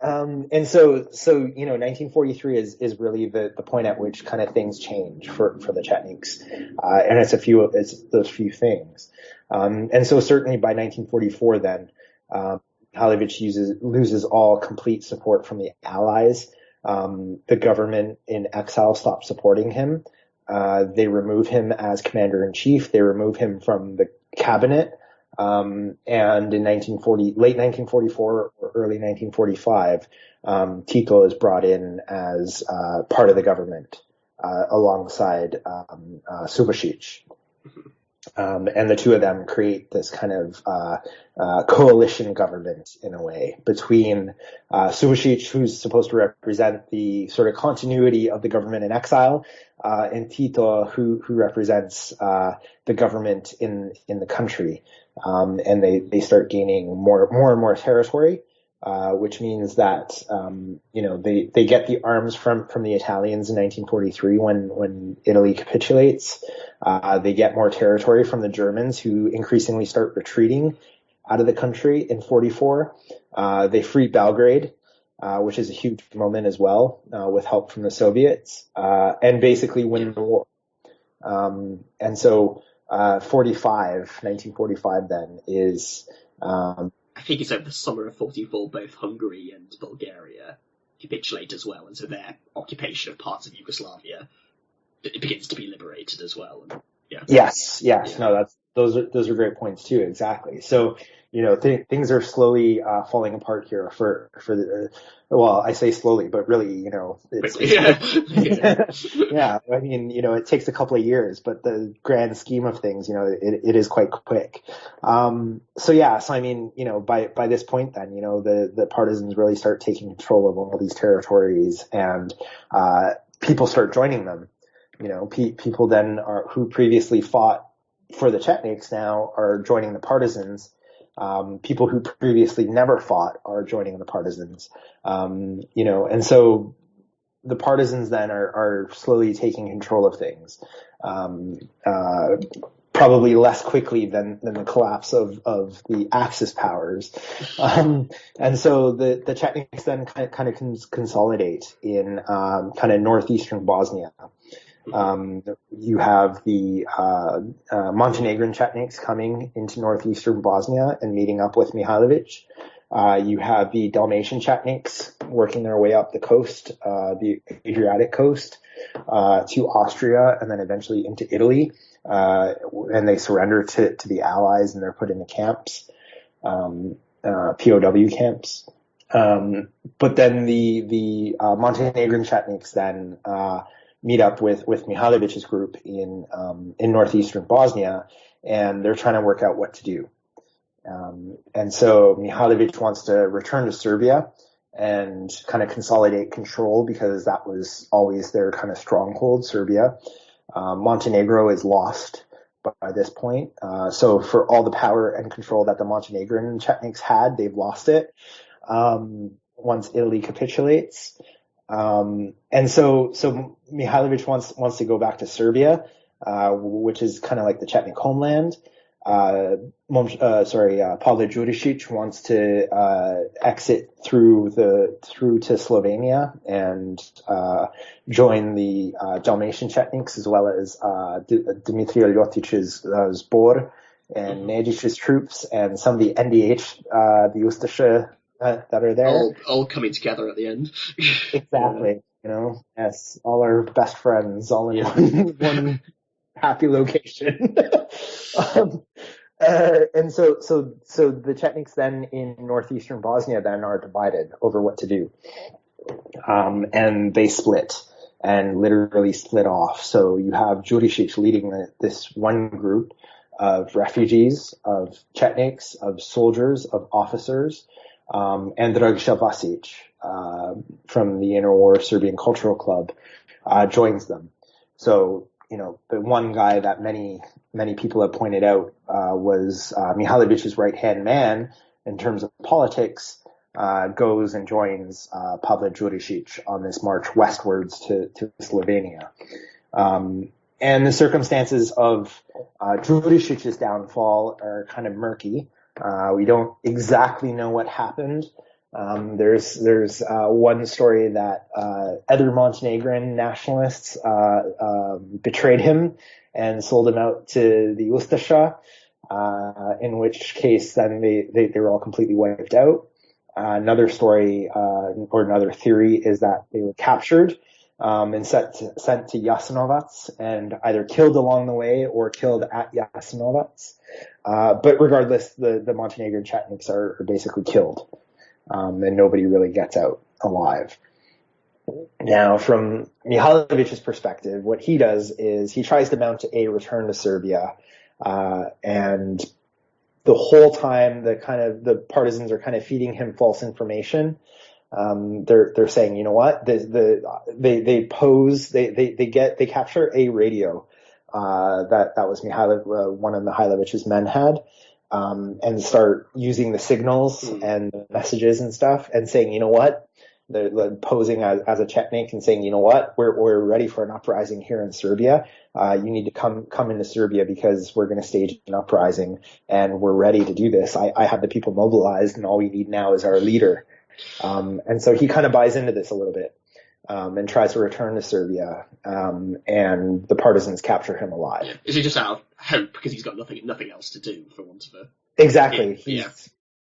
And so, you know, 1943 is really the point at which kind of things change for the Chetniks. And it's those few things. And so certainly by 1944 then, Mihailovich loses all complete support from the Allies. The government in exile stops supporting him. They remove him as commander-in-chief. They remove him from the cabinet. And in late 1944 or early 1945, Tito is brought in as part of the government, alongside Subasic. And the two of them create this kind of coalition government, in a way, between Subasic, who's supposed to represent the sort of continuity of the government in exile, and Tito, who represents the government in the country. And they start gaining more and more territory, which means that, you know, they get the arms from the Italians in 1943 when Italy capitulates. They get more territory from the Germans, who increasingly start retreating out of the country in 44. They free Belgrade, which is a huge moment as well, with help from the Soviets, and basically win the war. And so 1945 then is, I think it's over the summer of 44, both Hungary and Bulgaria capitulate as well, and so their occupation of parts of Yugoslavia, it begins to be liberated as well. And, yeah. Yes. No, those are great points too. Exactly. So, you know, things are slowly falling apart here for the. Well, I say slowly, but really, you know, it's yeah. I mean, you know, it takes a couple of years, but the grand scheme of things, you know, it is quite quick. So I mean, you know, by this point, then, you know, the partisans really start taking control of all these territories, and people start joining them. You know, people then who previously fought for the Chetniks now are joining the partisans. People who previously never fought are joining the partisans. You know, and so the partisans then are slowly taking control of things. Probably less quickly than the collapse of the Axis powers. And so the Chetniks then kind of consolidate in kind of northeastern Bosnia. You have the Montenegrin Chetniks coming into northeastern Bosnia and meeting up with Mihailovich. You have the Dalmatian Chetniks working their way up the coast, the Adriatic coast, to Austria, and then eventually into Italy. and they surrender to the Allies, and they're put into camps, POW camps. But then the Montenegrin Chetniks then meet up with Mihailovic's group in northeastern Bosnia, and they're trying to work out what to do. And so Mihailovic wants to return to Serbia and kind of consolidate control, because that was always their kind of stronghold, Serbia. Montenegro is lost by this point. So for all the power and control that the Montenegrin Chetniks had, they've lost it once Italy capitulates. And so Mihailovic wants to go back to Serbia, which is kind of like the Chetnik homeland. Pavle Đurišić wants to exit through to Slovenia and join the Dalmatian Chetniks, as well as Dimitrija Ljotić's Zbor and Nedic's troops, and some of the NDH, the Ustaša that are there. All coming together at the end. Exactly. Yes, all our best friends, all in one happy location. And so the Chetniks then in northeastern Bosnia then are divided over what to do. And they split and literally split off. So you have Đurišić leading this one group of refugees, of Chetniks, of soldiers, of officers, and Dragiša Vasić, from the Interwar Serbian Cultural Club, joins them. So, the one guy that many people have pointed out was Mihailovic's right-hand man in terms of politics, goes and joins Pavle Đurišić on this march westwards to Slovenia. And the circumstances of Đurišić's downfall are kind of murky. We don't exactly know what happened. There's one story that other Montenegrin nationalists betrayed him and sold him out to the Ustaša, in which case then they were all completely wiped out. Another story or another theory is that they were captured and sent to Jasenovac and either killed along the way or killed at Jasenovac. But regardless, the Montenegrin Chetniks are basically killed. And nobody really gets out alive. Now, from Mihailovic's perspective, what he does is he tries to mount a return to Serbia, and the whole time the partisans are kind of feeding him false information. They're saying, you know what, they capture a radio that was one of Mihailovic's men had. And start using the signals and the messages and stuff, and saying, you know what, they're posing as a Chetnik and saying, you know what, we're ready for an uprising here in Serbia. You need to come into Serbia because we're going to stage an uprising, and we're ready to do this. I have the people mobilized, and all we need now is our leader. And so he kind of buys into this a little bit, and tries to return to Serbia. And the partisans capture him alive. Is he just out of hope because he's got nothing else to do, for want of a... Exactly.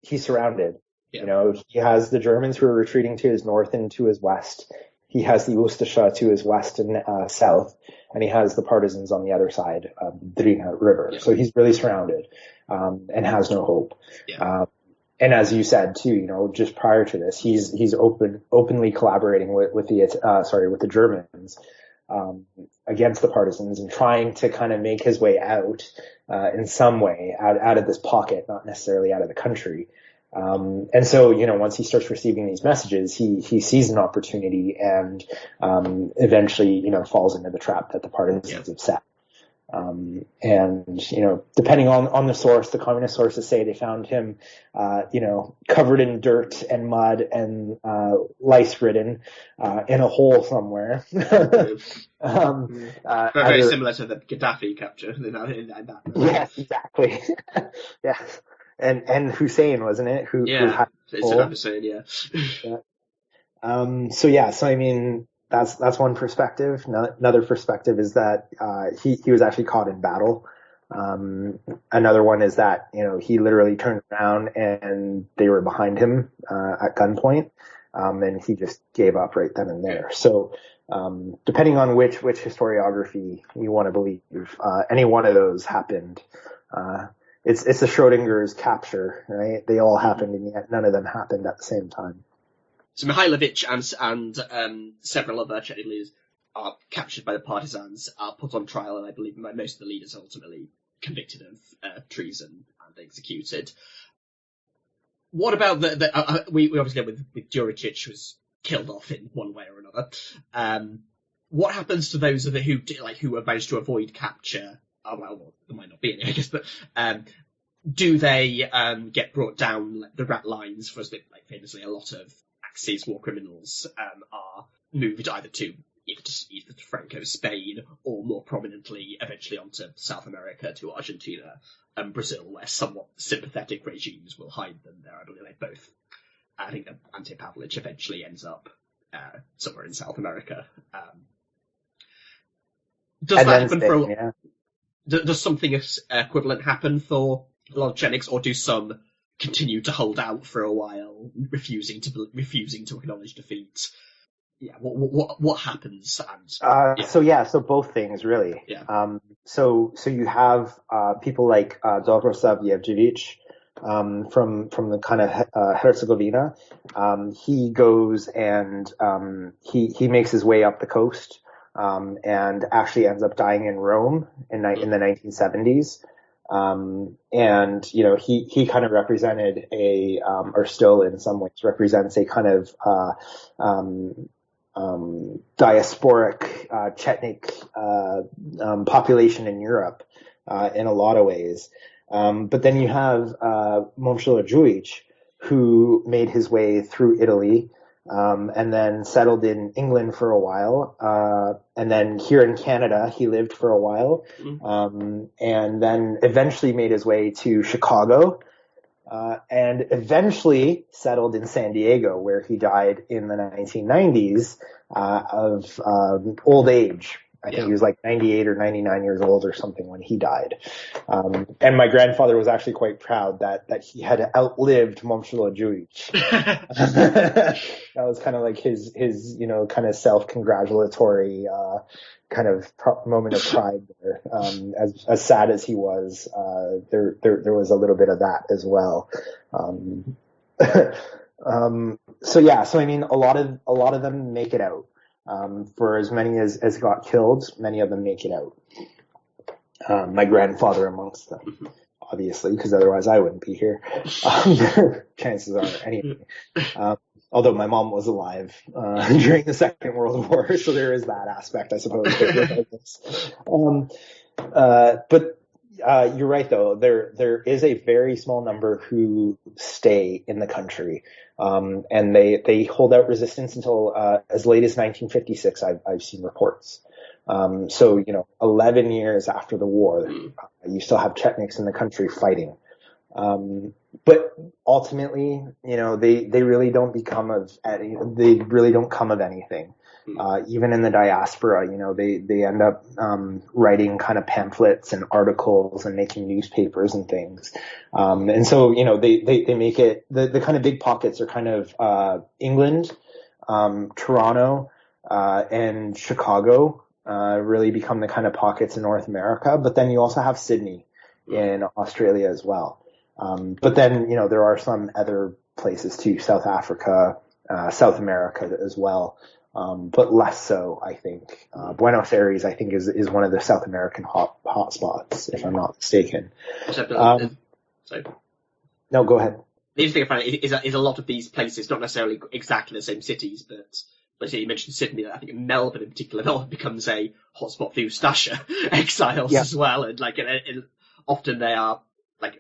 He's surrounded. Yeah. He has the Germans who are retreating to his north and to his west. He has the Ustaša to his west and south, and he has the partisans on the other side of the Drina River. Yeah. So he's really surrounded, and has no hope. Yeah. And as you said too, just prior to this, he's openly collaborating with the Germans, against the partisans, and trying to kind of make his way out, in some way out of this pocket, not necessarily out of the country. And so, once he starts receiving these messages, he sees an opportunity and, eventually, falls into the trap that the partisans have set. And, depending on the source, the communist sources say they found him, covered in dirt and mud and, lice ridden, in a hole somewhere. Very similar to the Gaddafi capture in that. Yes, exactly. Yes. And Hussein, wasn't it? Who had Saddam Hussein, yeah. So I mean, that's one perspective. Another perspective is that he was actually caught in battle. Another one is that he literally turned around and they were behind him at gunpoint. and he just gave up right then and there. So, depending on which historiography you want to believe, any one of those happened. It's a Schrodinger's capture, right? They all happened, and yet none of them happened at the same time. So Mihailovich and several other Chechen leaders are captured by the partisans, are put on trial, and I believe most of the leaders are ultimately convicted of treason and executed. What about we obviously go with Djuricic, was killed off in one way or another. What happens to those of who have managed to avoid capture? Oh, well, there might not be any, I guess, but do they get brought down the rat lines? For us, like famously, a lot of Axis war criminals are moved either to Franco Spain, or more prominently, eventually onto South America, to Argentina and Brazil, where somewhat sympathetic regimes will hide them there. I believe they both. I think that Ante Pavlich eventually ends up somewhere in South America. Does that happen for? Yeah. Does something equivalent happen for a lot of Chechens, or do some continue to hold out for a while, refusing to acknowledge defeat? Yeah, what happens? So both things really. Yeah. So you have people like Dobroslav Jevđević from the kind of Herzegovina. He goes and he makes his way up the coast. And actually ends up dying in Rome in the 1970s. And, he kind of represented or still in some ways represents a kind of, diasporic, Chetnik, population in Europe, in a lot of ways. But then you have, Momcilo Đujić, who made his way through Italy, and then settled in England for a while. And then here in Canada, he lived for a while. And then eventually made his way to Chicago, and eventually settled in San Diego, where he died in the 1990s, of, old age. I think he was like 98 or 99 years old or something when he died. And my grandfather was actually quite proud that he had outlived Momcilo Đujić. That was kind of like his, kind of self-congratulatory, kind of moment of pride there. As sad as he was, there was a little bit of that as well. So I mean, a lot of them make it out. For as many as got killed, many of them make it out. My grandfather amongst them, obviously, because otherwise I wouldn't be here. Chances are, anyway. Although my mom was alive during the Second World War, so there is that aspect, I suppose. But you're right, though. There is a very small number who stay in the country, and they hold out resistance until as late as 1956. I've seen reports. So 11 years after the war, you still have Chetniks in the country fighting. But ultimately, they really don't come of anything. Even in the diaspora, they end up writing kind of pamphlets and articles and making newspapers and things. And so, they make it, the kind of big pockets are kind of England, Toronto, and Chicago really become the kind of pockets in North America. But then you also have Sydney in Australia as well. But then, there are some other places too, South Africa, South America as well. But less so, I think. Buenos Aires, I think, is one of the South American hot spots, if I'm not mistaken. No, go ahead. The interesting thing I find is a lot of these places, not necessarily exactly the same cities, but you mentioned Sydney, I think Melbourne in particular, Melbourne becomes a hotspot for Ustasha exiles as well, and often they are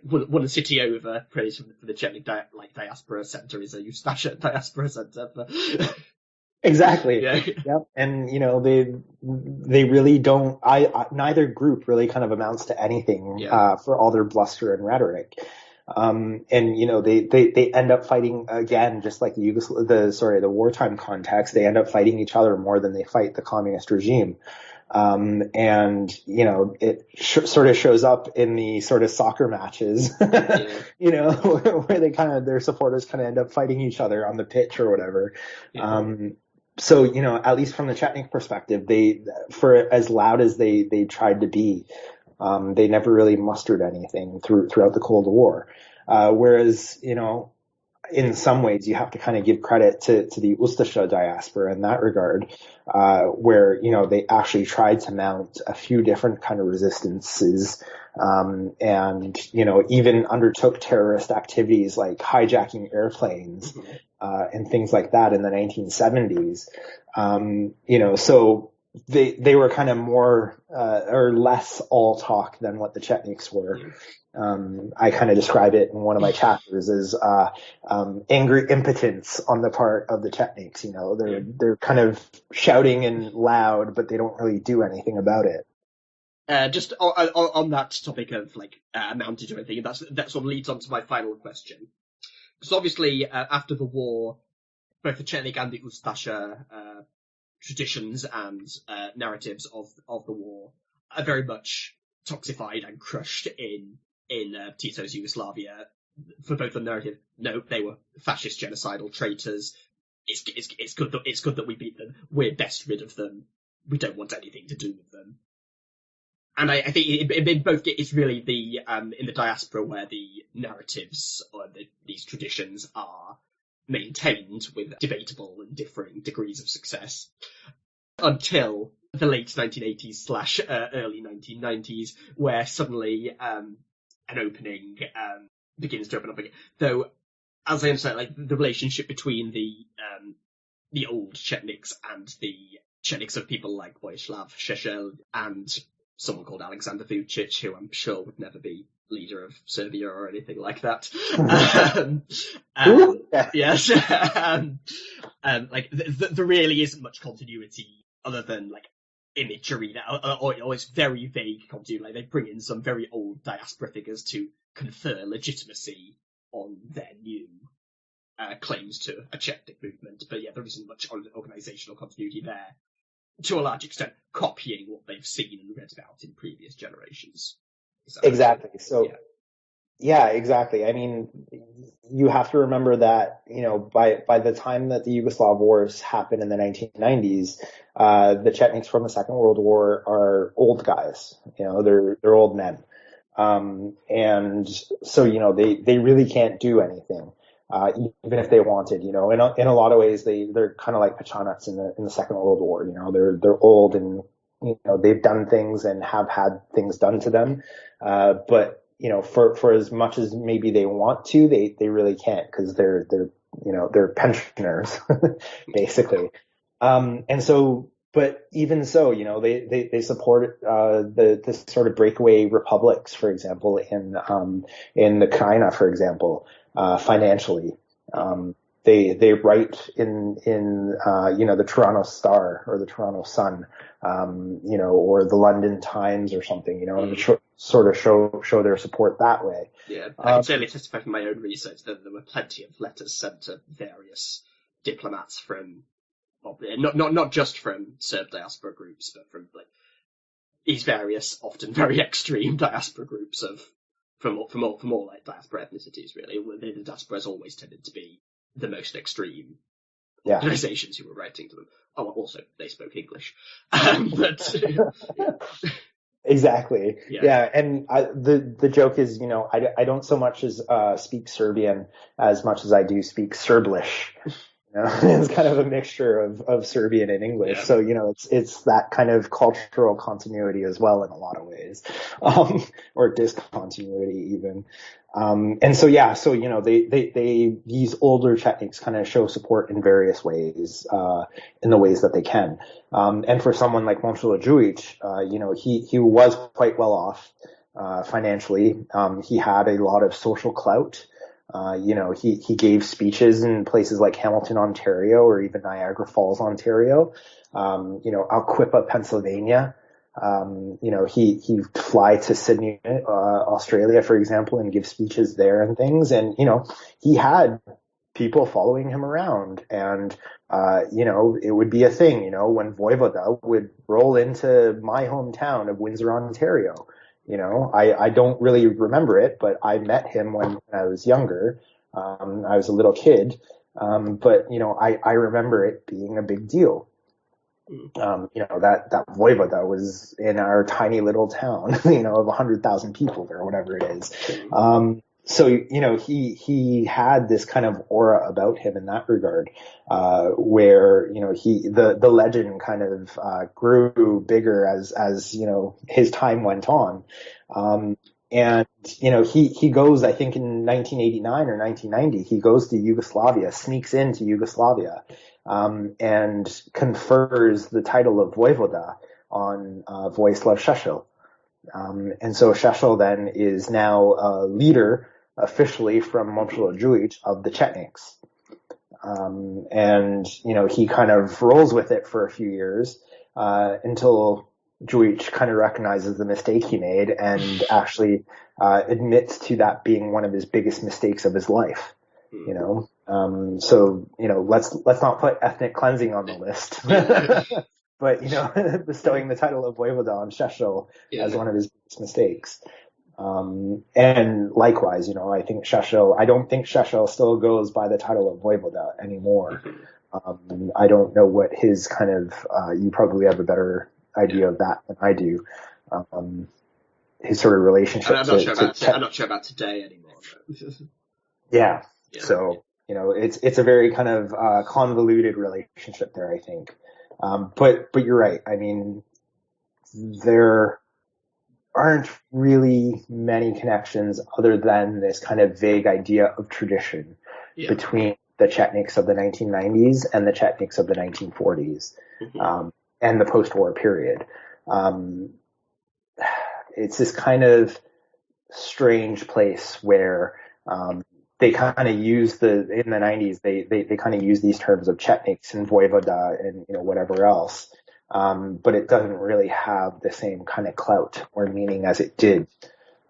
one city over, praise for the Chetnik diaspora centre is a Ustasha diaspora centre. Exactly. Yeah. Yep. And they really don't. Neither group really kind of amounts to anything for all their bluster and rhetoric. And they end up fighting again, just like the wartime context. They end up fighting each other more than they fight the communist regime. And, it sort of shows up in the sort of soccer matches, where their supporters kind of end up fighting each other on the pitch or whatever. Yeah. So, at least from the Chetnik perspective, for as loud as they tried to be, they never really mustered anything throughout the Cold War. Whereas, in some ways you have to kind of give credit to the Ustasha diaspora in that regard, where, they actually tried to mount a few different kind of resistances, and, even undertook terrorist activities like hijacking airplanes, and things like that in the 1970s. So they were kind of more, or less all talk than what the Chetniks were. I kind of describe it in one of my chapters as angry impotence on the part of the Chetniks. They're kind of shouting and loud, but they don't really do anything about it. Just on that topic of mounted or anything, that sort of leads on to my final question. Because obviously, after the war, both the Chetnik and the Ustasha traditions and narratives of the war are very much toxified and crushed in Tito's Yugoslavia. For both the narrative, no, they were fascist, genocidal traitors. It's good that we beat them. We're best rid of them. We don't want anything to do with them. And I think in both, it's really the in the diaspora where the narratives or these traditions are maintained with debatable and differing degrees of success, until the late 1980s / early 1990s, where suddenly an opening begins to open up again. Though, as I understand, the relationship between the old Chetniks and the Chetniks of people like Vojislav Šešelj and someone called Alexander Vučić, who I'm sure would never be leader of Serbia or anything like that. Yes. There really isn't much continuity other than imagery or it's very vague continuity. They bring in some very old diaspora figures to confer legitimacy on their new claims to a Chetnik movement. But yeah, there isn't much organizational continuity there. To a large extent, copying what they've seen and read about in previous generations. Exactly. So, yeah, exactly. I mean, you have to remember that, by the time that the Yugoslav wars happened in the 1990s, the Chetniks from the Second World War are old guys. They're old men. And so, they really can't do anything. Even if they wanted, in a lot of ways, they're kind of like Pachanuts in the Second World War. They're old and, they've done things and have had things done to them. But, for as much as maybe they want to, they really can't because they're pensioners, basically. And so, but even so, they support, the sort of breakaway republics, for example, in the Kraina, for example. Financially, they write in the Toronto Star or the Toronto Sun, or the London Times or something, and sort of show their support that way. Yeah, I can certainly testify from my own research that there were plenty of letters sent to various diplomats from, not just from Serb diaspora groups, but from these various, often very extreme diaspora groups from all diaspora ethnicities, really. The diaspora has always tended to be the most extreme organizations who were writing to them. Oh, well, also, they spoke English. But exactly. Yeah. And the joke is, I don't so much as speak Serbian as much as I do speak Serblish. It's kind of a mixture of Serbian and English. Yeah. So, it's that kind of cultural continuity as well in a lot of ways, or discontinuity even. And so, these older Chetniks kind of show support in various ways, in the ways that they can. And for someone like Momcilo Đujić, he was quite well off, financially. He had a lot of social clout. He gave speeches in places like Hamilton, Ontario, or even Niagara Falls, Ontario. Alquippa, Pennsylvania. He'd fly to Sydney, Australia, for example, and give speeches there and things. And, he had people following him around. And, it would be a thing, when Voivoda would roll into my hometown of Windsor, Ontario. I don't really remember it, but I met him when I was younger. I was a little kid. But I remember it being a big deal. That Voivoda was in our tiny little town, of 100,000 people or whatever it is. So he had this kind of aura about him in that regard, where, the legend kind of, grew bigger as, his time went on. And, he goes, I think in 1989 or 1990, he goes to Yugoslavia, sneaks into Yugoslavia, and confers the title of Voivoda on, Vojislav Šešelj. And so Šešelj then is now a leader officially from Momčilo Đujić of the Chetniks. And, he kind of rolls with it for a few years, until Đujić kind of recognizes the mistake he made and actually, admits to that being one of his biggest mistakes of his life. So, let's not put ethnic cleansing on the list. But, bestowing the title of Voivoda on Šešelj as one of his biggest mistakes. And likewise, I don't think Šešelj still goes by the title of Voivoda anymore. I don't know what his kind of, you probably have a better idea of that than I do. His sort of relationship. I'm not sure about today anymore. Yeah. So, it's a very kind of, convoluted relationship there, I think. But you're right. I mean, there aren't really many connections other than this kind of vague idea of tradition between the Chetniks of the 1990s and the Chetniks of the 1940s, and the post-war period. It's this kind of strange place where, they kind of use in the 90s, they kind of use these terms of Chetniks and Voivoda and, whatever else. But it doesn't really have the same kind of clout or meaning as it did.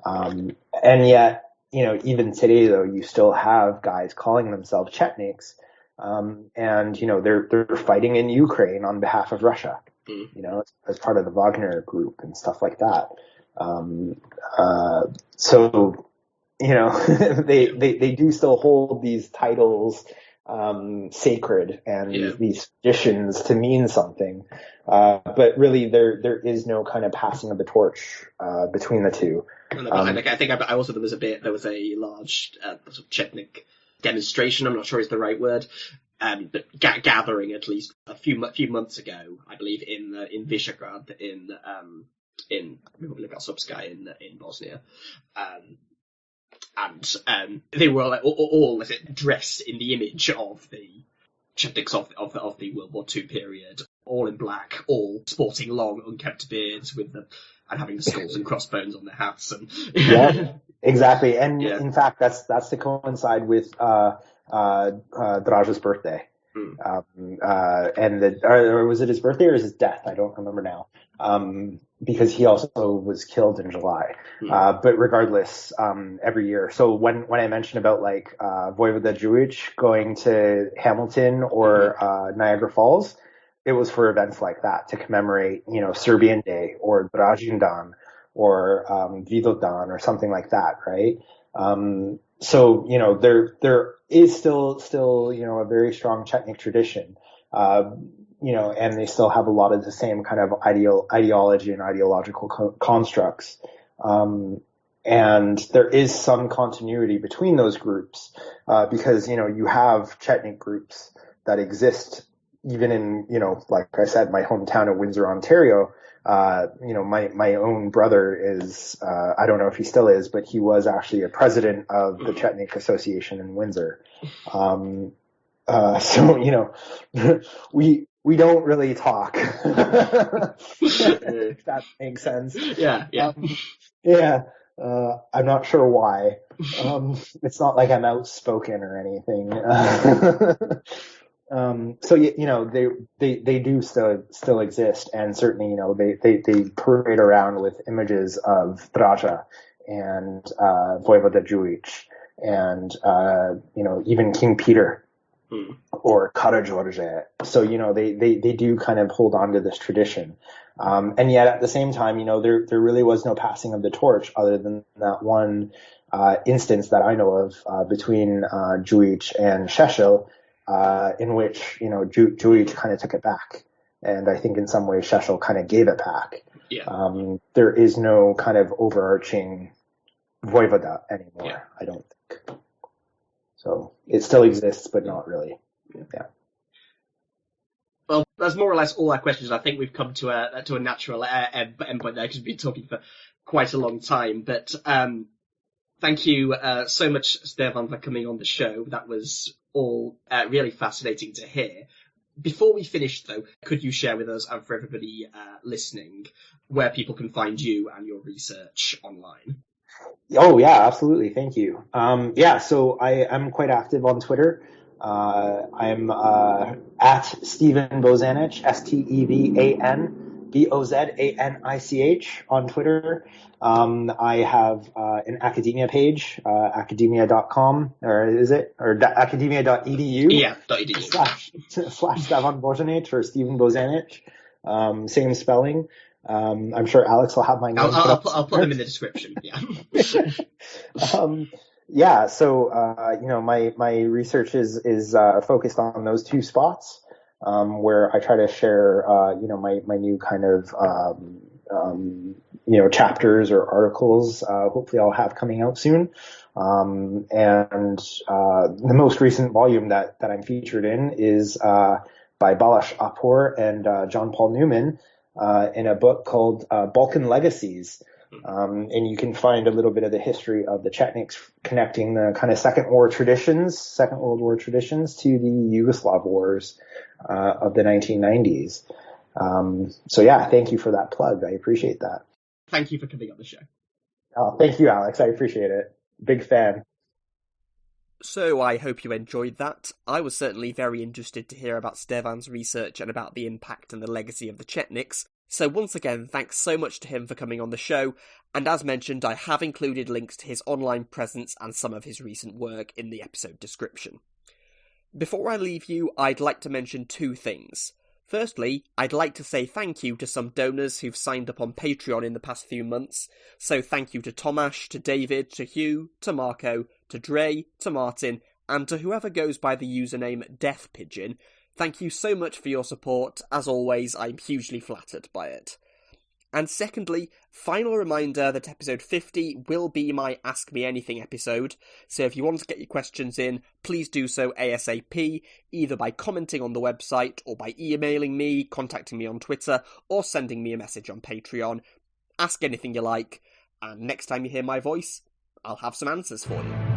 And yet, even today though, you still have guys calling themselves Chetniks. And, they're fighting in Ukraine on behalf of Russia, as part of the Wagner group and stuff like that. So, they do still hold these titles, sacred and these traditions to mean something. But really there is no kind of passing of the torch, between the two. I think I also, there was a large, sort of Chetnik demonstration. I'm not sure is the right word. But gathering at least a few months ago, I believe, in Visegrad, in Republika Srpska in Bosnia. And they were like all dressed in the image of the Chetniks of the World War II period, all in black, all sporting long, unkempt beards and having the skulls and crossbones on their hats. And yeah, exactly. And in fact, that's to coincide with Draža's birthday. Or was it his birthday or his death? I don't remember now. Because he also was killed in July. But regardless, every year. So when I mentioned about Voivoda Đujić going to Hamilton or Niagara Falls, it was for events like that to commemorate, Serbian Day or Dražindan or Vidovdan or something like that, right? So there is still a very strong Chetnik tradition. And they still have a lot of the same kind of ideology and ideological constructs. And there is some continuity between those groups, because, you have Chetnik groups that exist even in, like I said, my hometown of Windsor, Ontario. My own brother is, I don't know if he still is, but he was actually a president of the Chetnik Association in Windsor. So, we don't really talk. If that makes sense. Yeah. I'm not sure why. It's not like I'm outspoken or anything. So they do still exist, and certainly they parade around with images of Draža and Voivoda Đujić and even King Peter or Kara George. So they do kind of hold on to this tradition, and yet at the same time, there really was no passing of the torch other than that one instance that I know of between Juich and Sheshel, in which Juich kind of took it back, and I think in some ways Sheshel kind of gave it back. Yeah. There is no kind of overarching voivoda anymore. Yeah. I don't think. So it still exists, but not really. Yeah. Well, that's more or less all our questions. I think we've come to a natural end point there because we've been talking for quite a long time. But thank you so much, Stefan, for coming on the show. That was all really fascinating to hear. Before we finish, though, could you share with us and for everybody listening where people can find you and your research online? Oh, yeah, absolutely. Thank you. So I'm quite active on Twitter. I'm at Stephen Bozanich, STEVANBOZANICH on Twitter. I have an academia page, academia.com, or is it? Or academia.edu? Yeah, .edu. /Stefan Bozanich or Stephen Bozanich. Same spelling. I'm sure Alex will have my name. I'll put them in the description. Yeah. So my research is focused on those two spots, where I try to share my new kind of chapters or articles. Hopefully, I'll have coming out soon. And the most recent volume that I'm featured in is by Balash Apur and John Paul Newman. In a book called Balkan Legacies. And you can find a little bit of the history of the Chetniks connecting the kind of Second World War traditions to the Yugoslav wars of the 1990s. Thank you for that plug. I appreciate that. Thank you for coming on the show. Oh, thank you, Alex. I appreciate it. Big fan. So I hope you enjoyed that. I was certainly very interested to hear about Stefan's research and about the impact and the legacy of the Chetniks. So once again, thanks so much to him for coming on the show, and as mentioned, I have included links to his online presence and some of his recent work in the episode description. Before I leave you, I'd like to mention two things. Firstly, I'd like to say thank you to some donors who've signed up on Patreon in the past few months. So thank you to Tomasz, to David, to Hugh, to Marco, to Dre, to Martin, and to whoever goes by the username Death Pigeon. Thank you so much for your support. As always, I'm hugely flattered by it. And secondly, final reminder that episode 50 will be my Ask Me Anything episode, so if you want to get your questions in, please do so ASAP, either by commenting on the website, or by emailing me, contacting me on Twitter, or sending me a message on Patreon. Ask anything you like, and next time you hear my voice, I'll have some answers for you.